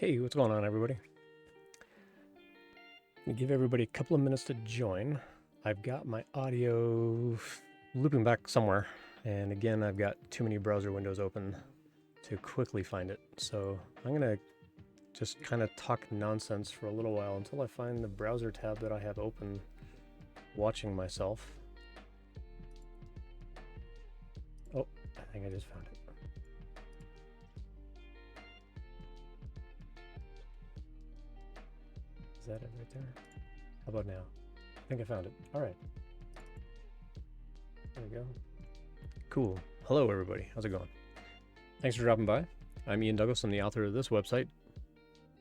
Hey, what's going on, everybody? I'm gonna give everybody a couple of minutes to join. I've got my audio looping back somewhere, and again, I've got too many browser windows open to quickly find it. So I'm gonna just kind of talk nonsense for a little while until I find the browser tab that I have open watching myself. Oh, I think I just found it. Is that it right there? How about now? I think I found it. All right. There we go. Cool. Hello, everybody. How's it going? Thanks for dropping by. I'm Ian Douglas. I'm the author of this website,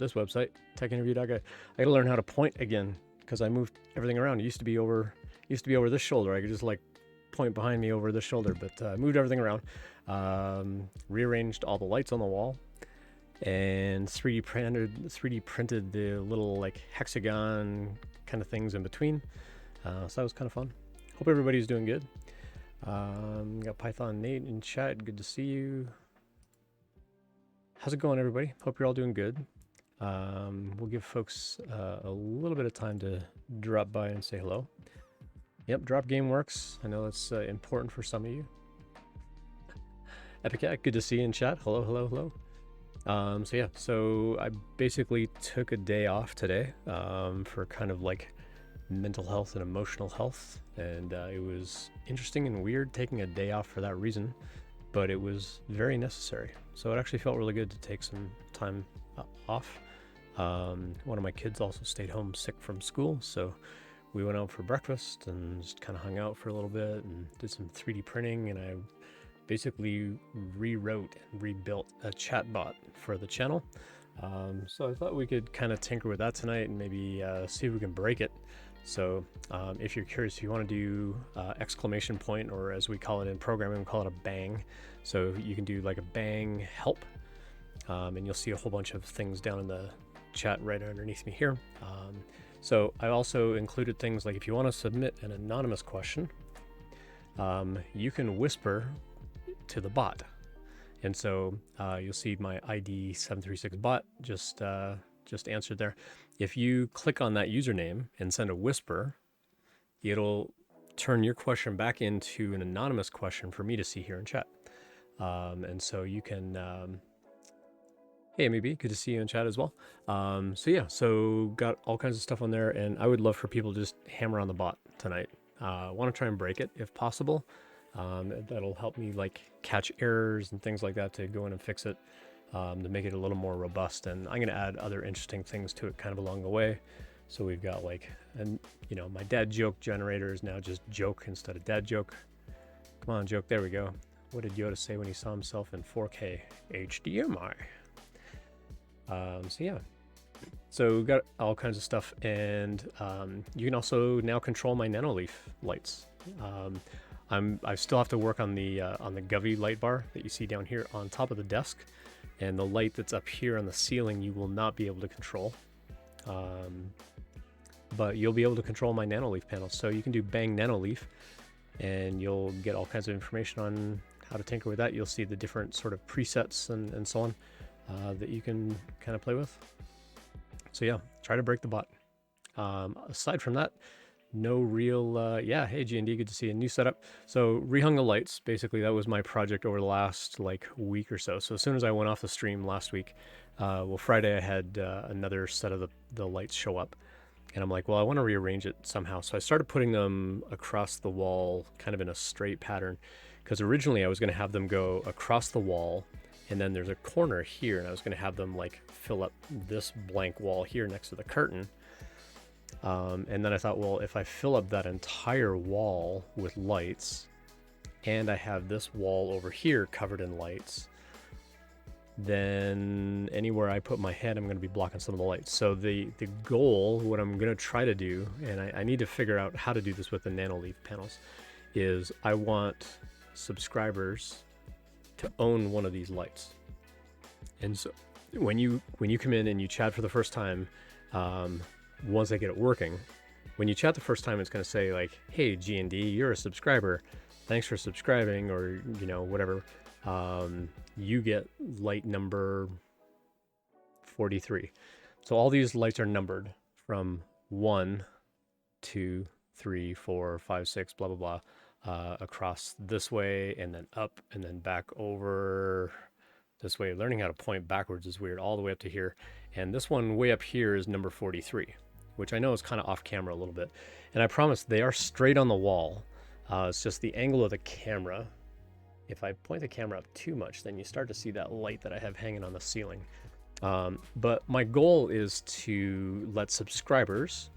techinterview.guy. I gotta learn how to point again because I moved everything around. It used to be over this shoulder. I could just like point behind me over this shoulder, but I moved everything around. Rearranged all the lights on the wall, and 3D printed the little like hexagon kind of things in between. So that was kind of fun. Hope everybody's doing good. Got Python Nate in chat. Good to see you. How's it going, everybody? Hope you're all doing good. We'll give folks a little bit of time to drop by and say hello. Yep, drop game works. I know that's important for some of you. Epic Cat, good to see you in chat. Hello. So I basically took a day off today for kind of like mental health and emotional health, and it was interesting and weird taking a day off for that reason, but it was very necessary. So it actually felt really good to take some time off. One of my kids also stayed home sick from school, so we went out for breakfast and just kind of hung out for a little bit and did some 3D printing, and I basically rewrote and rebuilt a chatbot for the channel. So I thought we could kind of tinker with that tonight and maybe see if we can break it. So if you're curious, if you want to do exclamation point, or as we call it in programming, we call it a bang. So you can do like a bang help, and you'll see a whole bunch of things down in the chat right underneath me here. So I also included things like if you want to submit an anonymous question, you can whisper to the bot. And so you'll see my ID 736 bot just answered there. If you click on that username and send a whisper, it'll turn your question back into an anonymous question for me to see here in chat. And so you can, hey MEB, good to see you in chat as well. So got all kinds of stuff on there, and I would love for people to just hammer on the bot tonight. Want to try and break it if possible. That'll help me like catch errors and things like that to go in and fix it, to make it a little more robust. And I'm going to add other interesting things to it kind of along the way. So we've got like, my dad joke generator is now just joke instead of dad joke. Come on, joke. There we go. What did Yoda say when he saw himself in 4K HDMI? So we've got all kinds of stuff, and you can also now control my Nanoleaf lights. I still have to work on the Govy light bar that you see down here on top of the desk, and the light that's up here on the ceiling you will not be able to control, but you'll be able to control my Nanoleaf panels. So you can do bang Nanoleaf, and you'll get all kinds of information on how to tinker with that. You'll see the different sort of presets and so on that you can kind of play with. So yeah, try to break the bot. Aside from that, no real, hey G&D, good to see a new setup. So rehung the lights, basically that was my project over the last like week or so. So as soon as I went off the stream last week, Friday I had another set of the lights show up, and I'm like, well, I want to rearrange it somehow. So I started putting them across the wall kind of in a straight pattern, because originally I was going to have them go across the wall, and then there's a corner here, and I was going to have them like fill up this blank wall here next to the curtain. And then I thought, well, if I fill up that entire wall with lights, and I have this wall over here covered in lights, then anywhere I put my head, I'm going to be blocking some of the lights. So the goal, what I'm going to try to do, and I need to figure out how to do this with the Nanoleaf panels, is I want subscribers to own one of these lights. And so when you come in and you chat for the first time, once I get it working, when you chat the first time, it's going to say like, hey G&D, you're a subscriber, thanks for subscribing, or whatever. You get light number 43. So all these lights are numbered from 1, 2, 3, 4, 5, 6, blah, blah, blah, across this way and then up and then back over this way. Learning how to point backwards is weird, all the way up to here. And this one way up here is number 43, which I know is kind of off camera a little bit. And I promise they are straight on the wall. It's just the angle of the camera. If I point the camera up too much, then you start to see that light that I have hanging on the ceiling. But my goal is to let subscribers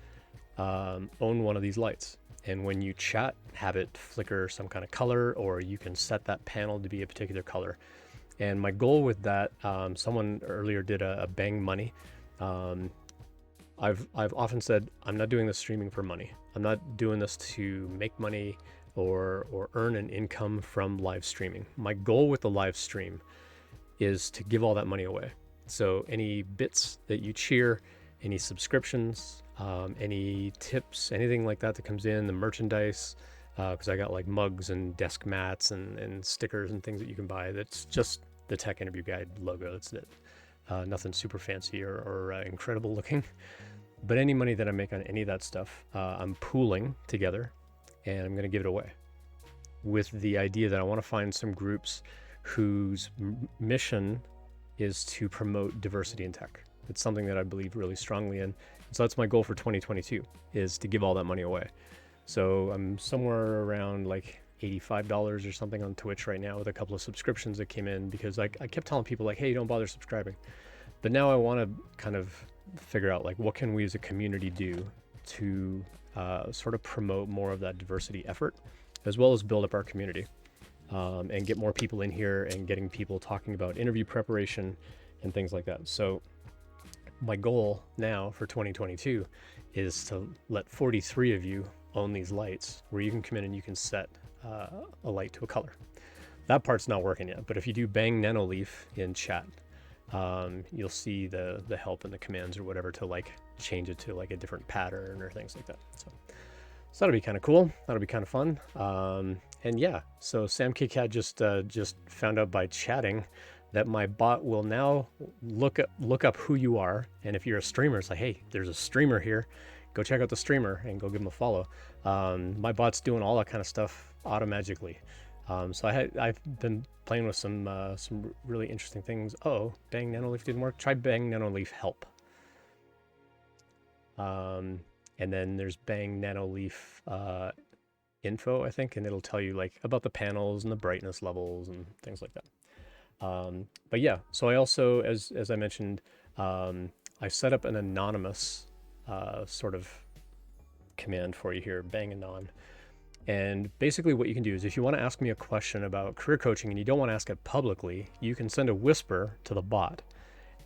own one of these lights. And when you chat, have it flicker some kind of color, or you can set that panel to be a particular color. And my goal with that, someone earlier did a bang money. I've often said, I'm not doing this streaming for money. I'm not doing this to make money or earn an income from live streaming. My goal with the live stream is to give all that money away. So any bits that you cheer, any subscriptions, any tips, anything like that that comes in, the merchandise, because I got like mugs and desk mats and stickers and things that you can buy. That's just the Tech Interview Guide logo. That's it. Nothing super fancy or incredible looking. But any money that I make on any of that stuff, I'm pooling together and I'm going to give it away with the idea that I want to find some groups whose mission is to promote diversity in tech. It's something that I believe really strongly in. So that's my goal for 2022, is to give all that money away. So I'm somewhere around like $85 or something on Twitch right now with a couple of subscriptions that came in, because I kept telling people like, hey, don't bother subscribing. But now I want to kind of figure out like, what can we as a community do to sort of promote more of that diversity effort, as well as build up our community and get more people in here and getting people talking about interview preparation and things like that. So my goal now for 2022 is to let 43 of you own these lights, where you can come in and you can set a light to a color. That part's not working yet, but if you do bang Nanoleaf in chat, you'll see the help and the commands or whatever to like change it to like a different pattern or things like that. So that'll be kind of cool. That'll be kind of fun. And yeah, so Sam KitKat just found out by chatting that my bot will now look up who you are, and if you're a streamer, it's like, hey, there's a streamer here, go check out the streamer and go give him a follow. My bot's doing all that kind of stuff automagically. So I've been playing with some really interesting things. Oh, Bang Nanoleaf didn't work. Try Bang Nanoleaf help. And then there's Bang Nanoleaf info, I think, and it'll tell you like about the panels and the brightness levels and things like that. But yeah, so I also, as I mentioned, I set up an anonymous sort of command for you here, bang anon. And basically what you can do is, if you want to ask me a question about career coaching and you don't want to ask it publicly, you can send a whisper to the bot,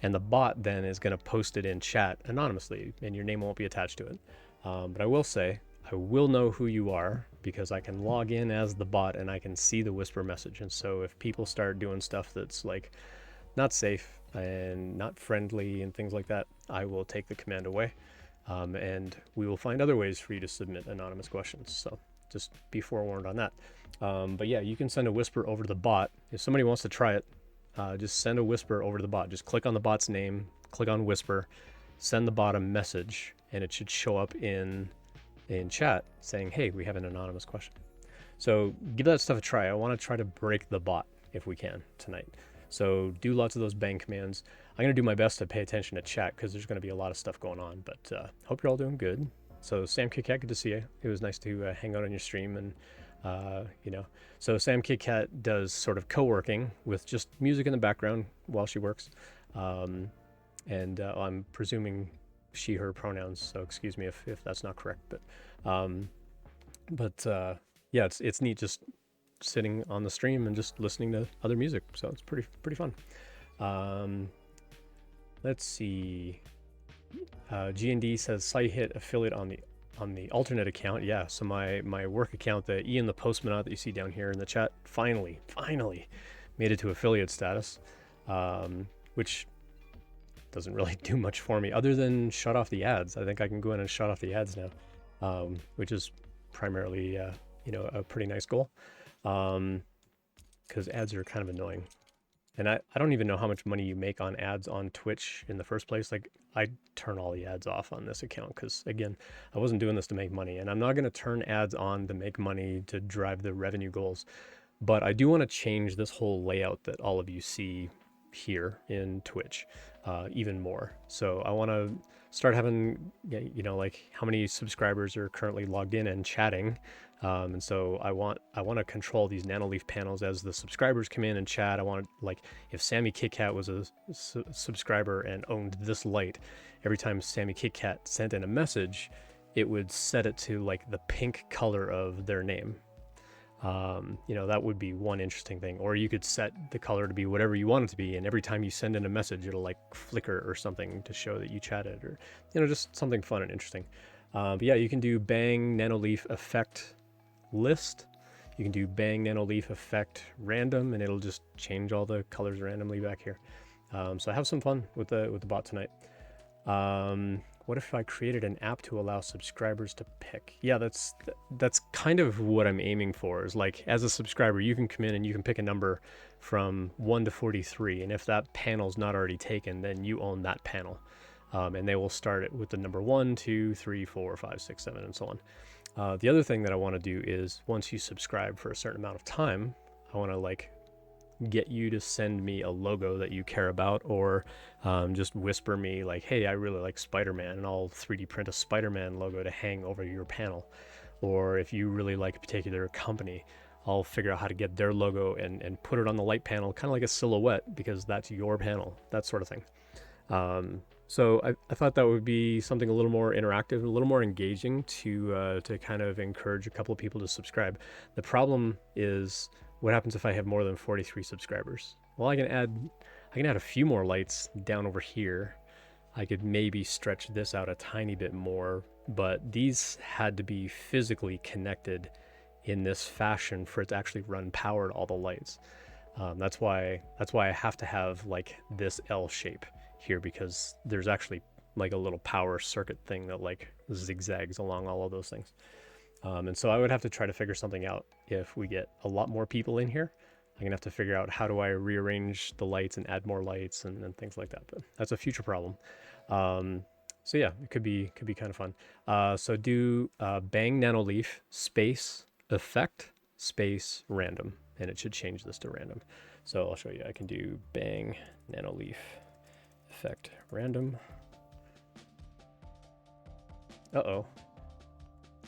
and the bot then is going to post it in chat anonymously, and your name won't be attached to it. But I will say, I will know who you are, because I can log in as the bot and I can see the whisper message. And so if people start doing stuff that's like not safe and not friendly and things like that, I will take the command away, and we will find other ways for you to submit anonymous questions. So just be forewarned on that. But yeah, you can send a whisper over to the bot. If somebody wants to try it, just send a whisper over to the bot. Just click on the bot's name, click on whisper, send the bot a message, and it should show up in chat saying, hey, we have an anonymous question. So give that stuff a try. I want to try to break the bot if we can tonight. So do lots of those bang commands. I'm going to do my best to pay attention to chat, because there's going to be a lot of stuff going on, but hope you're all doing good. So Sam KitKat, good to see you. It was nice to hang out on your stream. And so Sam KitKat does sort of co-working with just music in the background while she works. And I'm presuming she, her pronouns, so excuse me if that's not correct, but yeah, it's neat just sitting on the stream and just listening to other music, so it's pretty fun. Let's see. G&D says site hit affiliate on the alternate account. Yeah, so my work account, the Ian the Postman that you see down here in the chat, finally made it to affiliate status, which doesn't really do much for me other than shut off the ads. I think I can go in and shut off the ads now, which is primarily a pretty nice goal, because ads are kind of annoying. And I don't even know how much money you make on ads on Twitch in the first place. Like, I turn all the ads off on this account because, again, I wasn't doing this to make money. And I'm not going to turn ads on to make money to drive the revenue goals. But I do want to change this whole layout that all of you see here in Twitch even more. So I want to start having, like how many subscribers are currently logged in and chatting. And so I want to control these Nanoleaf panels as the subscribers come in and chat. I want to, like, if Sammy KitKat was a subscriber and owned this light, every time Sammy KitKat sent in a message, it would set it to like the pink color of their name. That would be one interesting thing. Or you could set the color to be whatever you want it to be, and every time you send in a message, it'll like flicker or something to show that you chatted, or just something fun and interesting. But yeah, you can do bang Nanoleaf effect list. You can do bang Nanoleaf effect random, and it'll just change all the colors randomly back here. So I have some fun with the bot tonight. What if I created an app to allow subscribers to pick? Yeah, that's kind of what I'm aiming for. Is like, as a subscriber, you can come in and you can pick a number from 1 to 43, and if that panel's not already taken, then you own that panel, and they will start it with the number 1, 2, 3, 4, 5, 6, 7, and so on. The other thing that I want to do is, once you subscribe for a certain amount of time, I want to like get you to send me a logo that you care about, or just whisper me like, hey, I really like Spider-Man, and I'll 3D print a Spider-Man logo to hang over your panel. Or if you really like a particular company, I'll figure out how to get their logo and put it on the light panel, kind of like a silhouette, because that's your panel, that sort of thing. So I thought that would be something a little more interactive, a little more engaging to kind of encourage a couple of people to subscribe. The problem is, what happens if I have more than 43 subscribers? Well, I can add a few more lights down over here. I could maybe stretch this out a tiny bit more, but these had to be physically connected in this fashion for it to actually run power to all the lights. That's why I have to have like this L shape here, because there's actually like a little power circuit thing that like zigzags along all of those things. And so I would have to try to figure something out if we get a lot more people in here. I'm gonna have to figure out how do I rearrange the lights and add more lights and things like that. But that's a future problem. So yeah, it could be kind of fun. So do bang Nanoleaf space effect space random, and it should change this to random. So I'll show you. I can do bang Nanoleaf effect random. Uh-oh.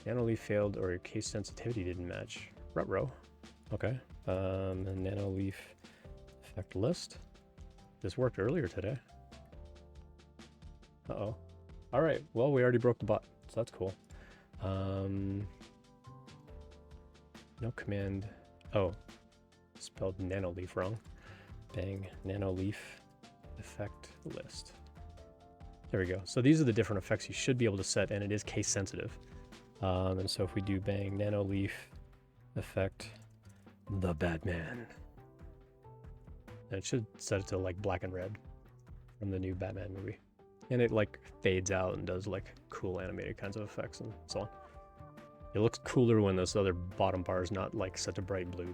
Nanoleaf failed, or your case sensitivity didn't match. Ruh-roh. Okay. And Nanoleaf effect list. This worked earlier today. Uh-oh. All right. Well, we already broke the bot, so that's cool. No command. Oh, spelled Nanoleaf wrong. Bang Nanoleaf effect list. There we go. So these are the different effects you should be able to set, and it is case sensitive. And so if we do bang Nanoleaf effect the Batman, and it should set it to like black and red from the new Batman movie, and it like fades out and does like cool animated kinds of effects and so on. It looks cooler when this other bottom bar is not like such a bright blue,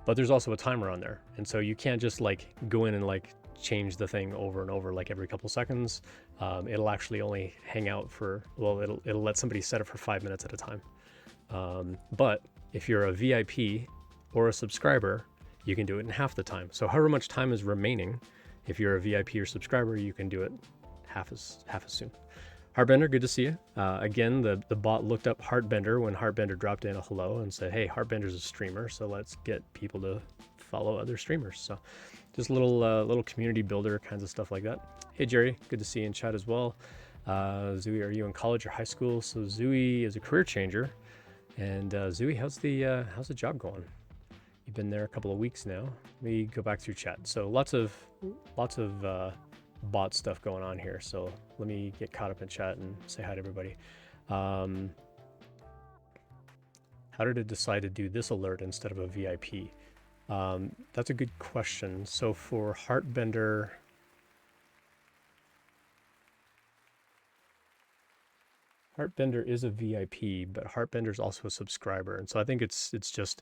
but there's also a timer on there, and so you can't just like go in and like change the thing over and over like every couple seconds. It'll actually only hang out for, well, it'll let somebody set it for 5 minutes at a time. But if you're a VIP or a subscriber, you can do it in half the time. So however much time is remaining, if you're a VIP or subscriber, you can do it half as soon. Heartbender, good to see you. Again, the bot looked up Heartbender when Heartbender dropped in a hello and said, hey, Heartbender's a streamer, so let's get people to follow other streamers. So just little community builder kinds of stuff like that. Hey, Jerry, good to see you in chat as well. Zooey, are you in college or high school? So Zooey is a career changer. And Zooey, how's the job going? You've been there a couple of weeks now. Let me go back through chat. So lots of bot stuff going on here. So let me get caught up in chat and say hi to everybody. How did it decide to do this alert instead of a VIP? That's a good question. So for Heartbender, Heartbender is a VIP, but Heartbender is also a subscriber, and so I think it's just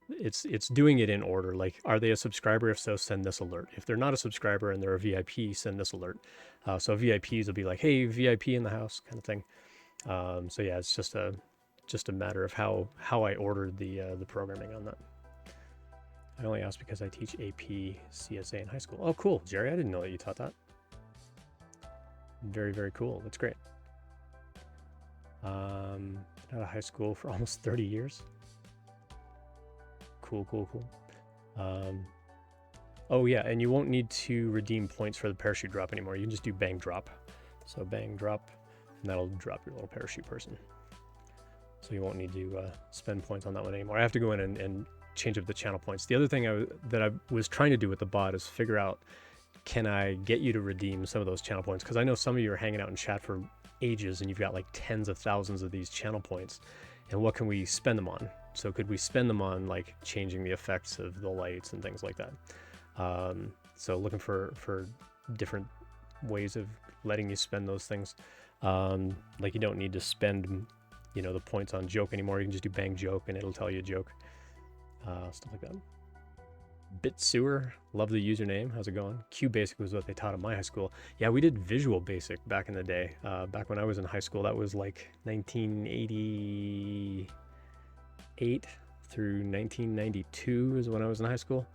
it's doing it in order. Like, are they a subscriber? If so, send this alert. If they're not a subscriber and they're a VIP, send this alert. So VIPs will be like, hey, VIP in the house, kind of thing. So yeah, it's just a matter of how I ordered the programming on that. I only asked because I teach AP CSA in high school. Oh, cool, Jerry. I didn't know that you taught that. Very, very cool. That's great. Out of high school for almost 30 years. Cool, cool, cool. Oh yeah, and you won't need to redeem points for the parachute drop anymore. You can just do bang drop. So bang drop, and that'll drop your little parachute person. So you won't need to spend points on that one anymore. I have to go in and change up the channel points. The other thing that I was trying to do with the bot is figure out, can I get you to redeem some of those channel points? Because I know some of you are hanging out in chat for ages and you've got like tens of thousands of these channel points. And what can we spend them on? So could we spend them on like changing the effects of the lights and things like that? So looking for different ways of letting you spend those things. Like you don't need to spend, the points on joke anymore. You can just do bang joke and it'll tell you a joke. Stuff like that. Bit Sewer, love the username. How's it going? Q Basic was what they taught at my high school. Yeah, we did Visual Basic back in the day. Back when I was in high school, that was like 1988 through 1992 is when I was in high school.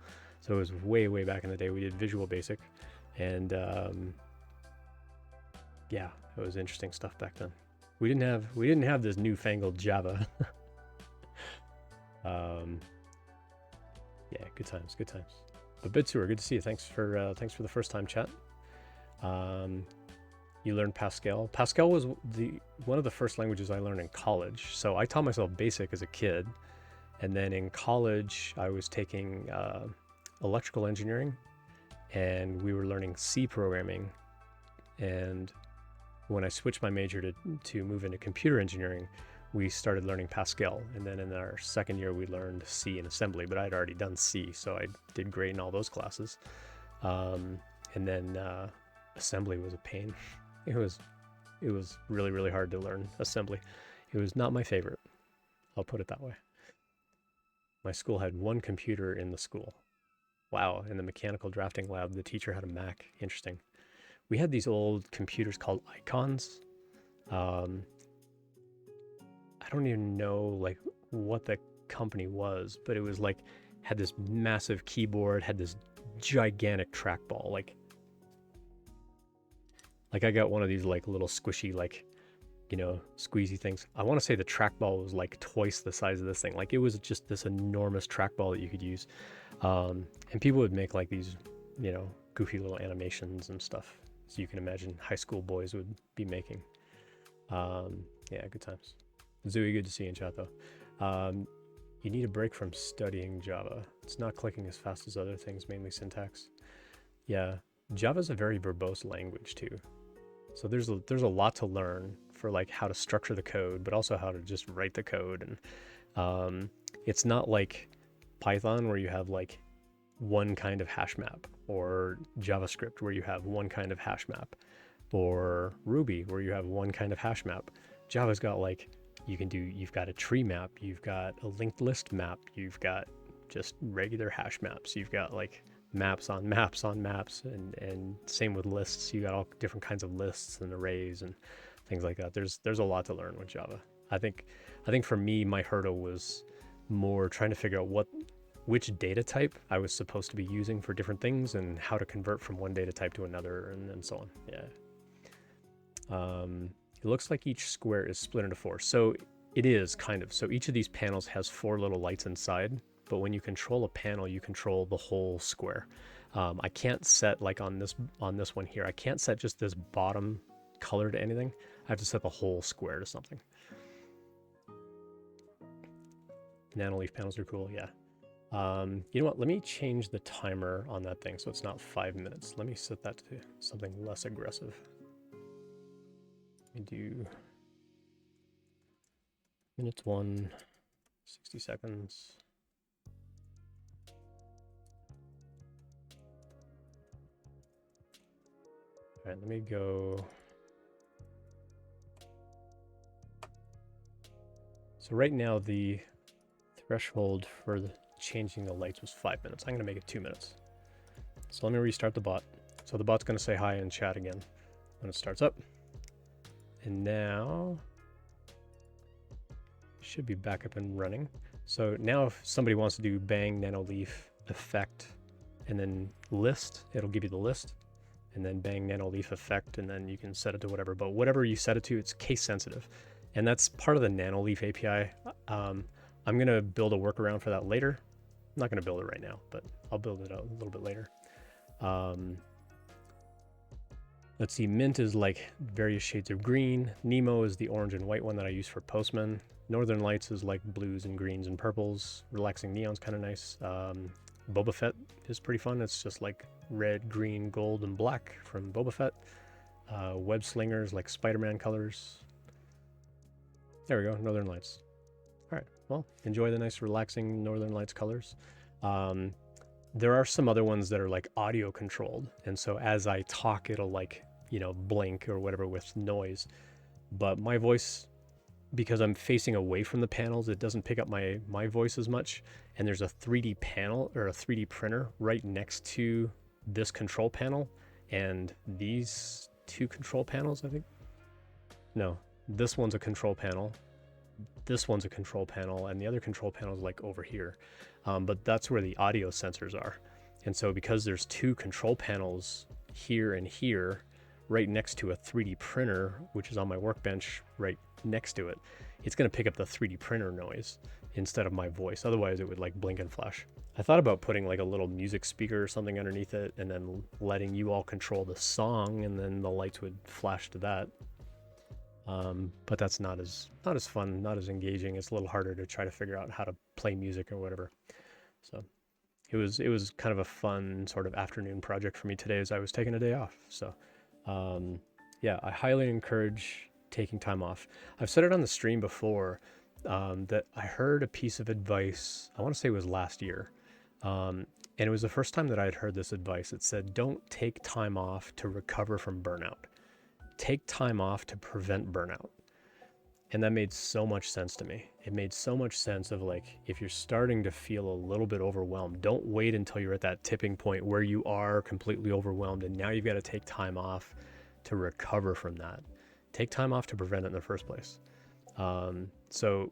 So it was way, way back in the day. We did Visual Basic, and yeah, it was interesting stuff back then. We didn't have this newfangled Java. Yeah, good times, good times. But Bitsewer, good to see you. Thanks for the first time chat. You learned Pascal. Pascal was one of the first languages I learned in college. So I taught myself BASIC as a kid, and then in college I was taking electrical engineering, and we were learning C programming. And when I switched my major to move into computer engineering, we started learning Pascal, and then in our second year we learned C and assembly, but I'd already done C, so I did great in all those classes. And then assembly was a pain. It was really, really hard to learn assembly. It was not my favorite, I'll put it that way. My school had one computer in the school. Wow, in the mechanical drafting lab, the teacher had a Mac. Interesting. We had these old computers called icons. I don't even know like what the company was, but it was like had this massive keyboard, had this gigantic trackball. Like I got one of these like little squishy squeezy things. I want to say the trackball was like twice the size of this thing. Like it was just this enormous trackball that you could use, and people would make like these goofy little animations and stuff, so you can imagine high school boys would be making. Yeah, good times. Zooey, good to see you in chat though. You need a break from studying Java. It's not clicking as fast as other things, mainly syntax. Yeah, Java's a very verbose language too. So there's a lot to learn for like how to structure the code, but also how to just write the code. And it's not like Python where you have like one kind of hash map, or JavaScript where you have one kind of hash map, or Ruby where you have one kind of hash map. Java's got like, you've got a tree map, you've got a linked list map, you've got just regular hash maps, you've got like maps on maps on maps, and same with lists. You got all different kinds of lists and arrays and things like that. There's a lot to learn with Java. I think for me, my hurdle was more trying to figure out which data type I was supposed to be using for different things and how to convert from one data type to another, and so on. Yeah. It looks like each square is split into four. So it is kind of. So each of these panels has four little lights inside, but when you control a panel, you control the whole square. I can't set like on this one here, I can't set just this bottom color to anything. I have to set the whole square to something. Nanoleaf panels are cool, yeah. You know what, let me change the timer on that thing so it's not 5 minutes. Let me set that to something less aggressive. Let me do minutes 1, 60 seconds. All right, let me go. So right now the threshold for the changing the lights was 5 minutes. I'm going to make it 2 minutes. So let me restart the bot. So the bot's going to say hi in chat again when it starts up. And now it should be back up and running. So now if somebody wants to do bang, nano leaf, effect, and then list, it'll give you the list. And then bang, nano leaf, effect, and then you can set it to whatever. But whatever you set it to, it's case sensitive. And that's part of the nano leaf API. I'm going to build a workaround for that later. I'm not going to build it right now, but I'll build it out a little bit later. Let's see, mint is like various shades of green. Nemo is the orange and white one that I use for Postman. Northern Lights is like blues and greens and purples. Relaxing Neon's kind of nice. Boba Fett is pretty fun. It's just like red, green, gold, and black from Boba Fett. Web Slingers like Spider-Man colors. There we go, Northern Lights. All right, well, enjoy the nice relaxing Northern Lights colors. There are some other ones that are like audio controlled. And so as I talk, it'll like, blink or whatever with noise. But my voice, because I'm facing away from the panels, it doesn't pick up my voice as much. And there's a 3D panel or a 3D printer right next to this control panel. And these two control panels, I think. No, this one's a control panel. This one's a control panel, and the other control panel is like over here. But that's where the audio sensors are. And so because there's two control panels here and here, right next to a 3D printer, which is on my workbench right next to it, it's going to pick up the 3D printer noise instead of my voice. Otherwise it would like blink and flash. I thought about putting like a little music speaker or something underneath it and then letting you all control the song, and then the lights would flash to that. But that's not as fun, not as engaging. It's a little harder to try to figure out how to play music or whatever. So it was kind of a fun sort of afternoon project for me today as I was taking a day off. So yeah, I highly encourage taking time off. I've said it on the stream before, that I heard a piece of advice, I want to say it was last year. And it was the first time that I had heard this advice. It said, don't take time off to recover from burnout. Take time off to prevent burnout. And that made so much sense to me. It made so much sense of like, if you're starting to feel a little bit overwhelmed, don't wait until you're at that tipping point where you are completely overwhelmed and now you've got to take time off to recover from that. Take time off to prevent it in the first place. So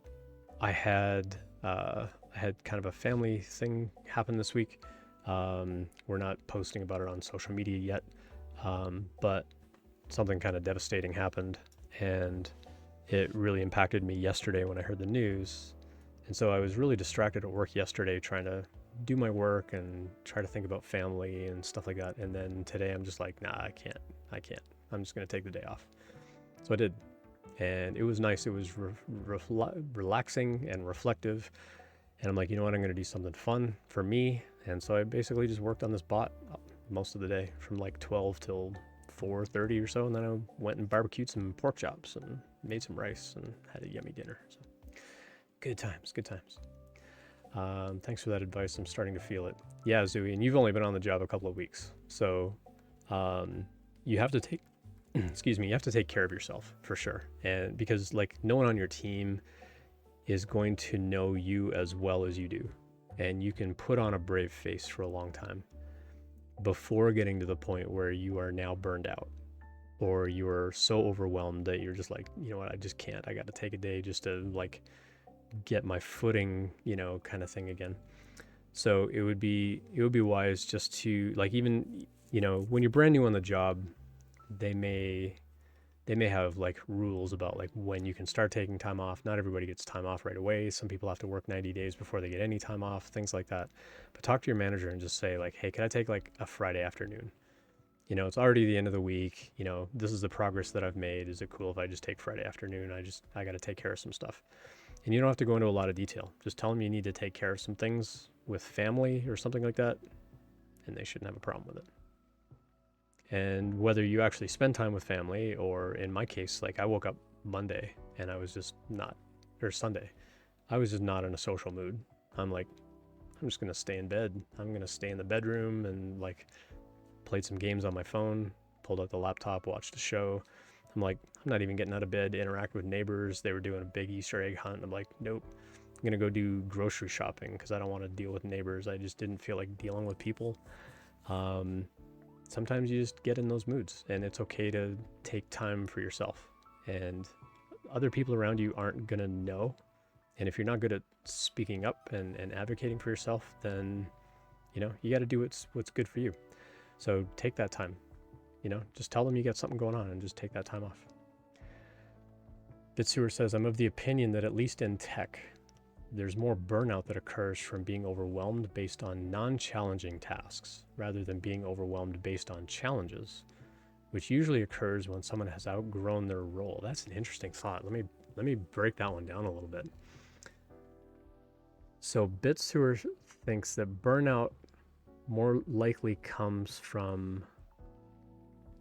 I had kind of a family thing happen this week. We're not posting about it on social media yet, but something kind of devastating happened, and it really impacted me yesterday when I heard the news. And so I was really distracted at work yesterday trying to do my work and try to think about family and stuff like that. And then today I'm just like, nah, I can't. I'm just going to take the day off. So I did. And it was nice. It was relaxing and reflective. And I'm like, you know what? I'm going to do something fun for me. And so I basically just worked on this bot most of the day from like 12 till 4:30 or so, and then I went and barbecued some pork chops and made some rice and had a yummy dinner. So good times. Thanks for that advice. I'm starting to feel it. Yeah, Zooey, and you've only been on the job a couple of weeks, so you have to take you have to take care of yourself for sure. And because like no one on your team is going to know you as well as you do, and you can put on a brave face for a long time before getting to the point where you are now burned out, or you are so overwhelmed that you're just like, you know what, I just can't. I got to take a day just to like get my footing, kind of thing again. So it would be wise just to like, even, when you're brand new on the job, they may have like rules about like when you can start taking time off. Not everybody gets time off right away. Some people have to work 90 days before they get any time off, things like that. But talk to your manager and just say like, hey, can I take like a Friday afternoon? It's already the end of the week. This is the progress that I've made. Is it cool if I just take Friday afternoon? I got to take care of some stuff. And you don't have to go into a lot of detail. Just tell them you need to take care of some things with family or something like that, and they shouldn't have a problem with it. And whether you actually spend time with family, or in my case, like I woke up Monday and I was just not, or Sunday, I was just not in a social mood. I'm like, I'm just going to stay in bed. I'm going to stay in the bedroom and like played some games on my phone, pulled out the laptop, watched a show. I'm like, I'm not even getting out of bed to interact with neighbors. They were doing a big Easter egg hunt. I'm like, nope, I'm going to go do grocery shopping because I don't want to deal with neighbors. I just didn't feel like dealing with people. Sometimes you just get in those moods, and it's okay to take time for yourself. And other people around you aren't going to know. And if you're not good at speaking up and advocating for yourself, then, you got to do what's good for you. So take that time, just tell them you got something going on and just take that time off. Bitsewer says, I'm of the opinion that at least in tech, there's more burnout that occurs from being overwhelmed based on non-challenging tasks rather than being overwhelmed based on challenges, which usually occurs when someone has outgrown their role. That's an interesting thought. Let me break that one down a little bit. So Bitsewer thinks that burnout more likely comes from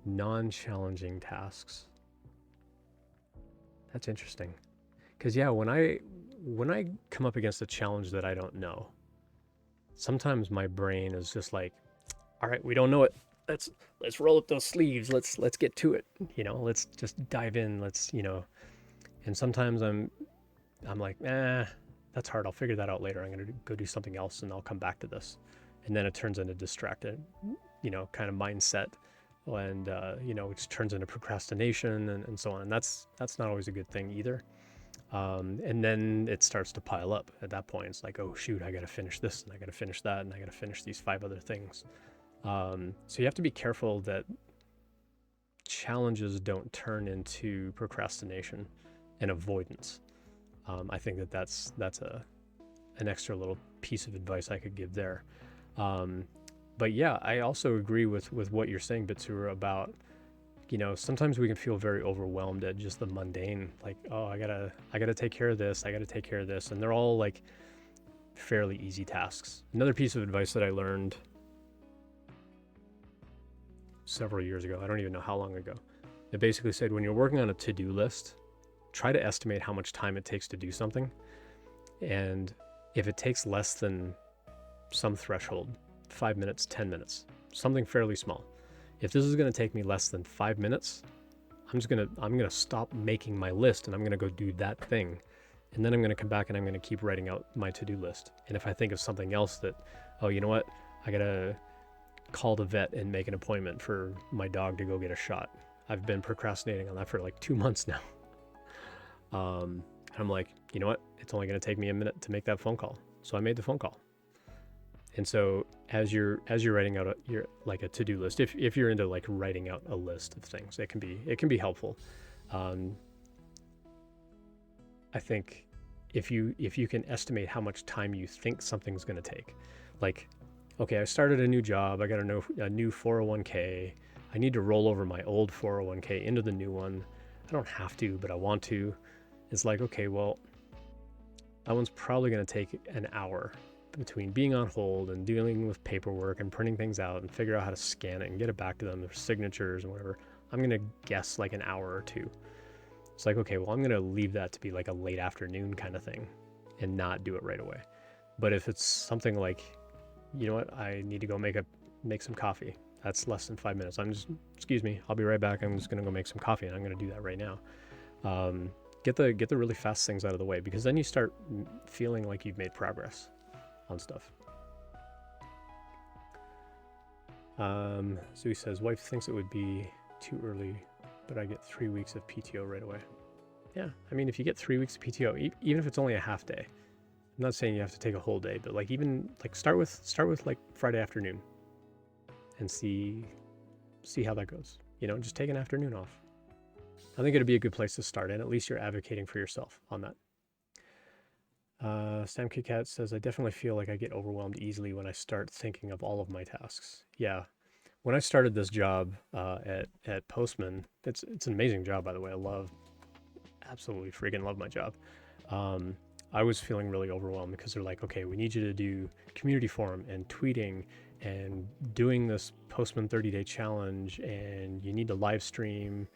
non-challenging tasks. That's interesting. Because when I come up against a challenge that I don't know, sometimes my brain is just like, all right, we don't know it. Let's roll up those sleeves. Let's get to it. Let's just dive in. And sometimes I'm like, that's hard. I'll figure that out later. I'm going to go do something else and I'll come back to this. And then it turns into distracted, kind of mindset. And, which turns into procrastination and so on. And that's not always a good thing either. And then it starts to pile up at that point. It's like, oh shoot, I got to finish this and I got to finish that and I got to finish these 5 other things. So you have to be careful that challenges don't turn into procrastination and avoidance. I think that's an extra little piece of advice I could give there. But yeah, I also agree with what you're saying, Bitsewer, about, sometimes we can feel very overwhelmed at just the mundane, like, oh, I gotta take care of this, I gotta take care of this. And they're all like fairly easy tasks. Another piece of advice that I learned several years ago, I don't even know how long ago, it basically said, when you're working on a to-do list, try to estimate how much time it takes to do something. And if it takes less than some threshold, 5 minutes, 10 minutes, something fairly small. If this is going to take me less than 5 minutes, I'm going to stop making my list and I'm going to go do that thing. And then I'm going to come back and I'm going to keep writing out my to-do list. And if I think of something else that, oh, you know what? I got to call the vet and make an appointment for my dog to go get a shot. I've been procrastinating on that for like 2 months now. I'm like, you know what? It's only going to take me a minute to make that phone call. So I made the phone call. And so as you're writing out a to-do list, if you're into like writing out a list of things, it can be helpful. I think if you can estimate how much time you think something's going to take, like, okay, I started a new job, I got a new 401k, I need to roll over my old 401k into the new one. I don't have to, but I want to. It's like, okay, well, that one's probably going to take an hour between being on hold and dealing with paperwork and printing things out and figure out how to scan it and get it back to them, their signatures and whatever. I'm going to guess like an hour or two. It's like, okay, well, I'm going to leave that to be like a late afternoon kind of thing and not do it right away. But if it's something like, you know what, I need to go make some coffee. That's less than 5 minutes. Excuse me, I'll be right back. I'm just going to go make some coffee and I'm going to do that right now. Get the really fast things out of the way, because then you start feeling like you've made progress on stuff. So he says, wife thinks it would be too early, but I get 3 weeks of PTO right away. Yeah, I mean, if you get 3 weeks of PTO, even if it's only a half day, I'm not saying you have to take a whole day, but like even like start with like Friday afternoon and see how that goes. Just take an afternoon off. I think it'd be a good place to start, and at least you're advocating for yourself on that. Sam Kitkat says, I definitely feel like I get overwhelmed easily when I start thinking of all of my tasks. Yeah. When I started this job at Postman, it's an amazing job, by the way. Absolutely freaking love my job. I was feeling really overwhelmed because they're like, okay, we need you to do community forum and tweeting and doing this Postman 30-day challenge, and you need to live stream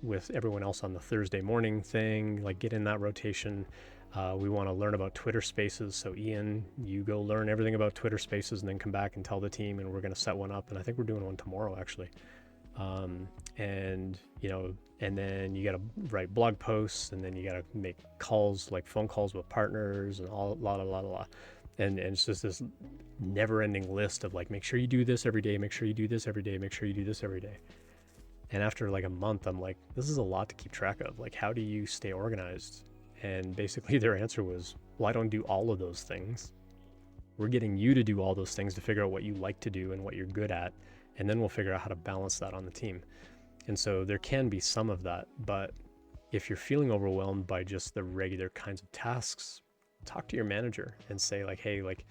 with everyone else on the Thursday morning thing, like get in that rotation. We want to learn about Twitter Spaces. So Ian, you go learn everything about Twitter Spaces and then come back and tell the team, and we're going to set one up. And I think we're doing one tomorrow, actually. And and then you got to write blog posts, and then you got to make calls, like phone calls with partners, and all la. And it's just this never-ending list of like, make sure you do this every day, make sure you do this every day, make sure you do this every day. And after like a month, I'm like, this is a lot to keep track of. Like, how do you stay organized? And basically their answer was, well, I don't do all of those things. We're getting you to do all those things to figure out what you like to do and what you're good at, and then we'll figure out how to balance that on the team. And so there can be some of that, but if you're feeling overwhelmed by just the regular kinds of tasks, talk to your manager and say like, hey, like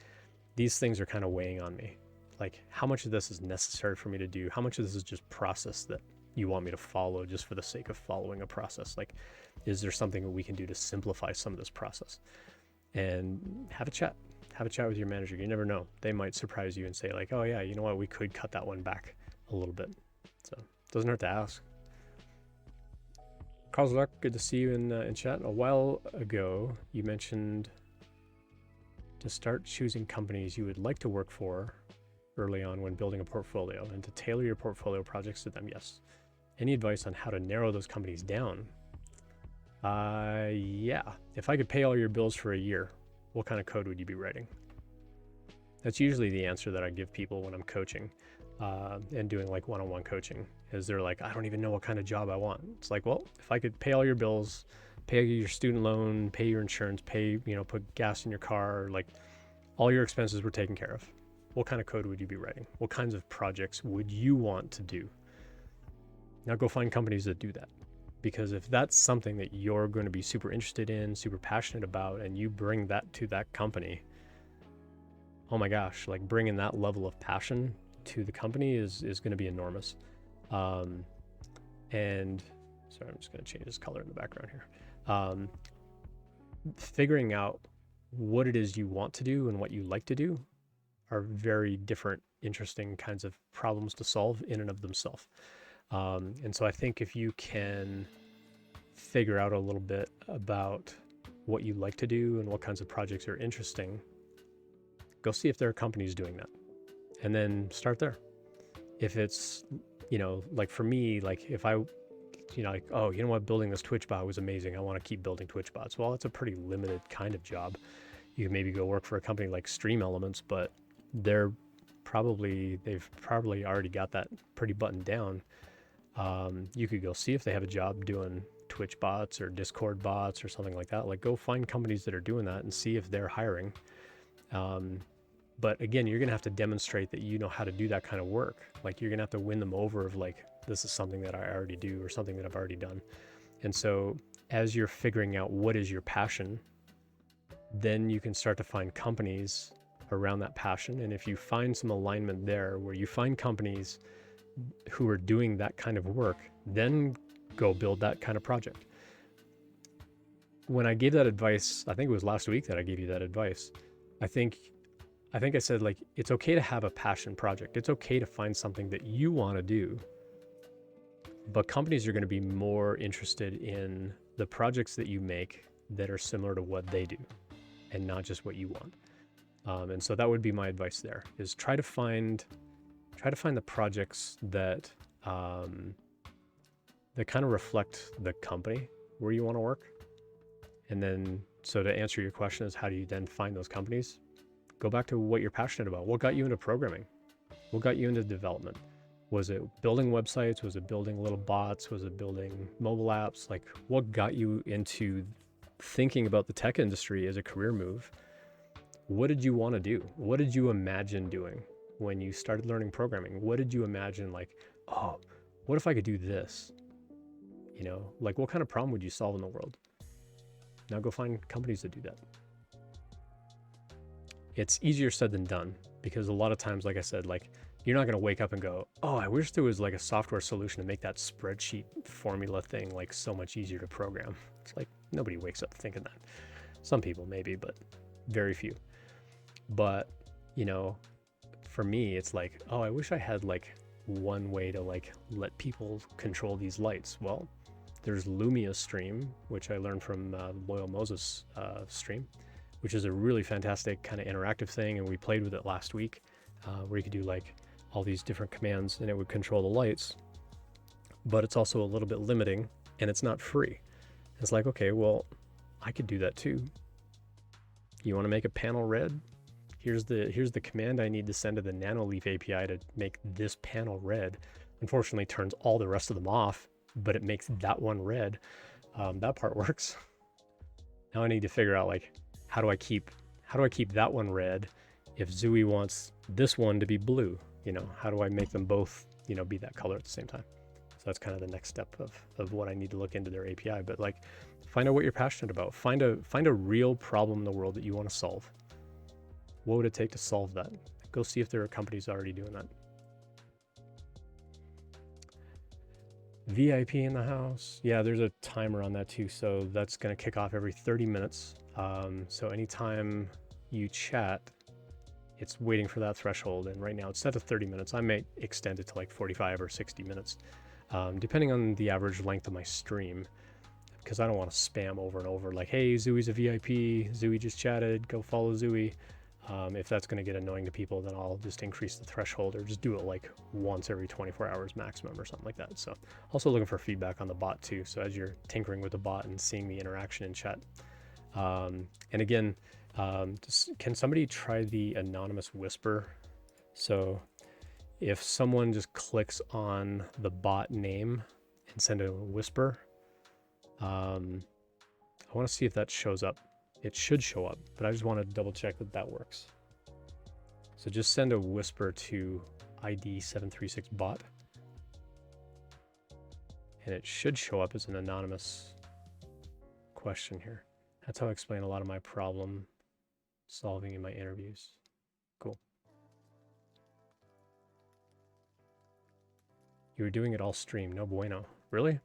these things are kind of weighing on me. Like, how much of this is necessary for me to do? How much of this is just process that you want me to follow just for the sake of following a process? Like, is there something that we can do to simplify some of this process? And have a chat with your manager. You never know. They might surprise you and say like, oh yeah, you know what? We could cut that one back a little bit. So it doesn't hurt to ask. Carl's Luck, good to see you in chat. A while ago, you mentioned to start choosing companies you would like to work for early on when building a portfolio, and to tailor your portfolio projects to them. Yes. Any advice on how to narrow those companies down? Yeah. If I could pay all your bills for a year, what kind of code would you be writing? That's usually the answer that I give people when I'm coaching and doing like one-on-one coaching, is they're like, I don't even know what kind of job I want. It's like, well, if I could pay all your bills, pay your student loan, pay your insurance, pay, put gas in your car, like all your expenses were taken care of, what kind of code would you be writing? What kinds of projects would you want to do? Now go find companies that do that. Because if that's something that you're going to be super interested in, super passionate about, and you bring that to that company, oh my gosh, like bringing that level of passion to the company is going to be enormous. And sorry, I'm just going to change this color in the background here. Figuring out what it is you want to do and what you like to do are very different, interesting kinds of problems to solve in and of themselves. And so I think if you can figure out a little bit about what you like to do and what kinds of projects are interesting, go see if there are companies doing that, and then start there. If it's, like for me, like if I, like, oh, you know what, building this Twitch bot was amazing, I want to keep building Twitch bots. Well, it's a pretty limited kind of job. You can maybe go work for a company like Stream Elements, but they've probably already got that pretty buttoned down. You could go see if they have a job doing Twitch bots or Discord bots or something like that. Like, go find companies that are doing that and see if they're hiring. But again, you're going to have to demonstrate that you know how to do that kind of work. Like, you're going to have to win them over of like, this is something that I already do or something that I've already done. And so as you're figuring out what is your passion, then you can start to find companies around that passion. And if you find some alignment there, where you find companies who are doing that kind of work, then go build that kind of project. When I gave that advice, I think it was last week that I gave you that advice. I think I said, like, it's okay to have a passion project. It's okay to find something that you want to do, but companies are going to be more interested in the projects that you make that are similar to what they do and not just what you want. And so that would be my advice there, is try to find the projects that that kind of reflect the company where you want to work. And then, so to answer your question is, how do you then find those companies? Go back to what you're passionate about. What got you into programming? What got you into development? Was it building websites? Was it building little bots? Was it building mobile apps? Like, what got you into thinking about the tech industry as a career move? What did you want to do? What did you imagine doing when you started learning programming? What did you imagine, like, oh, what if I could do this? Like, what kind of problem would you solve in the world? Now go find companies that do that. It's easier said than done, because a lot of times, like I said, like, you're not going to wake up and go, oh, I wish there was like a software solution to make that spreadsheet formula thing like so much easier to program. It's like, nobody wakes up thinking that. Some people maybe, but very few. But, for me, it's like, oh, I wish I had like one way to like let people control these lights. Well, there's Lumia Stream, which I learned from Loyal Moses stream, which is a really fantastic kind of interactive thing. And we played with it last week, where you could do like all these different commands and it would control the lights. but it's also a little bit limiting, and it's not free. It's like, okay, well, I could do that too. You want to make a panel red? Here's the command I need to send to the Nanoleaf API to make this panel red. Unfortunately, turns all the rest of them off, but it makes that one red. That part works. Now I need to figure out, like, how do I keep that one red if Zooey wants this one to be blue? You know, how do I make them both, you know, be that color at the same time? So that's kind of the next step of what I need to look into their API. But like, find out what you're passionate about. Find a real problem in the world that you want to solve. What would it take to solve that? Go see if there are companies already doing that. VIP in the house. Yeah, there's a timer on that too. So that's going to kick off every 30 minutes. So anytime you chat, it's waiting for that threshold. And right now it's set to 30 minutes. I may extend it to like 45 or 60 minutes, depending on the average length of my stream, because I don't want to spam over and over like, hey, Zooey's a VIP. Zooey just chatted. Go follow Zooey. If that's going to get annoying to people, then I'll just increase the threshold or just do it like once every 24 hours maximum or something like that. So also looking for feedback on the bot too. So as you're tinkering with the bot and seeing the interaction in chat. And again, can somebody try the anonymous whisper? So if someone just clicks on the bot name and send a whisper, I want to see if that shows up. It should show up, but I just want to double check that that works. So just send a whisper to ID736bot, and it should show up as an anonymous question here. That's how I explain a lot of my problem solving in my interviews. Cool. You were doing it all stream, no bueno. Really?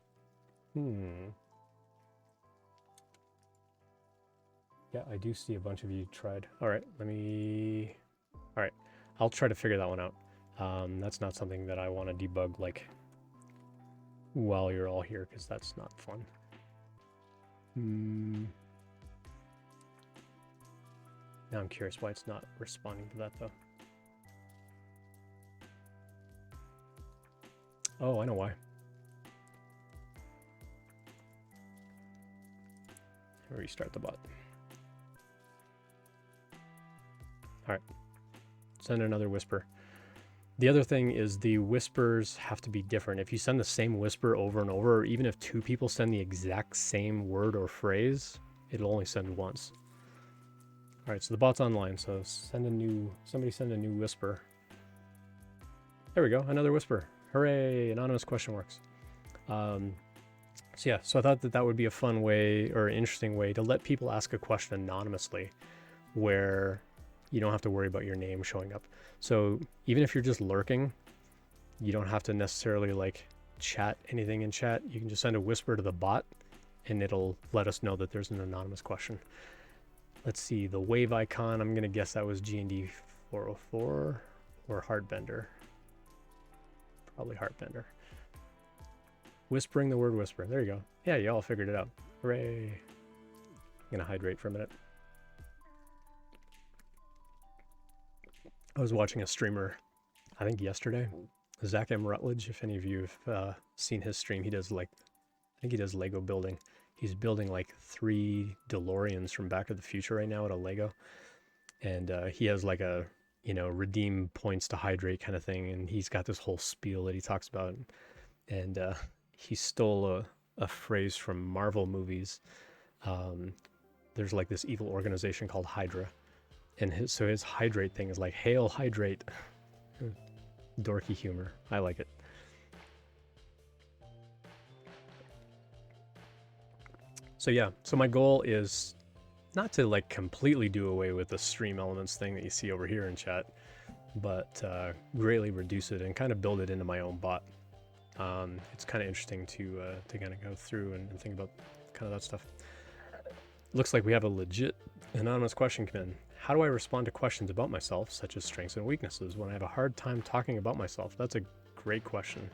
Yeah, I do see a bunch of you tried. All right, all right, I'll try to figure that one out. That's not something that I want to debug like while you're all here, because that's not fun. Now I'm curious why it's not responding to that though. Oh, I know why. Restart the bot. All right, send another whisper. The other thing is the whispers have to be different. If you send the same whisper over and over, or even if two people send the exact same word or phrase, it'll only send once. All right, so the bot's online, so somebody send a new whisper. There we go, another whisper. Hooray, anonymous question works. So yeah, so I thought that would be a fun way or an interesting way to let people ask a question anonymously where you don't have to worry about your name showing up. So even if you're just lurking, you don't have to necessarily like chat anything in chat. You can just send a whisper to the bot and it'll let us know that there's an anonymous question. Let's see, the wave icon, I'm gonna guess that was G&D 404 or Heartbender. Probably Heartbender. Whispering the word whisper, there you go. Yeah, you all figured it out. Hooray. I'm gonna hydrate for a minute. I was watching a streamer, I think yesterday, Zach M. Rutledge. If any of you have seen his stream, he does like, I think he does Lego building. He's building like 3 DeLoreans from Back to the Future right now at a Lego. And he has like a, you know, redeem points to hydrate kind of thing. And he's got this whole spiel that he talks about. And he stole a phrase from Marvel movies. There's like this evil organization called Hydra. And his hydrate thing is like, hail hydrate. Dorky humor. I like it. So yeah, so my goal is not to like completely do away with the stream elements thing that you see over here in chat, but greatly reduce it and kind of build it into my own bot. It's kind of interesting to kind of go through and think about kind of that stuff. Looks like we have a legit anonymous question come in. How do I respond to questions about myself, such as strengths and weaknesses, when I have a hard time talking about myself? That's a great question.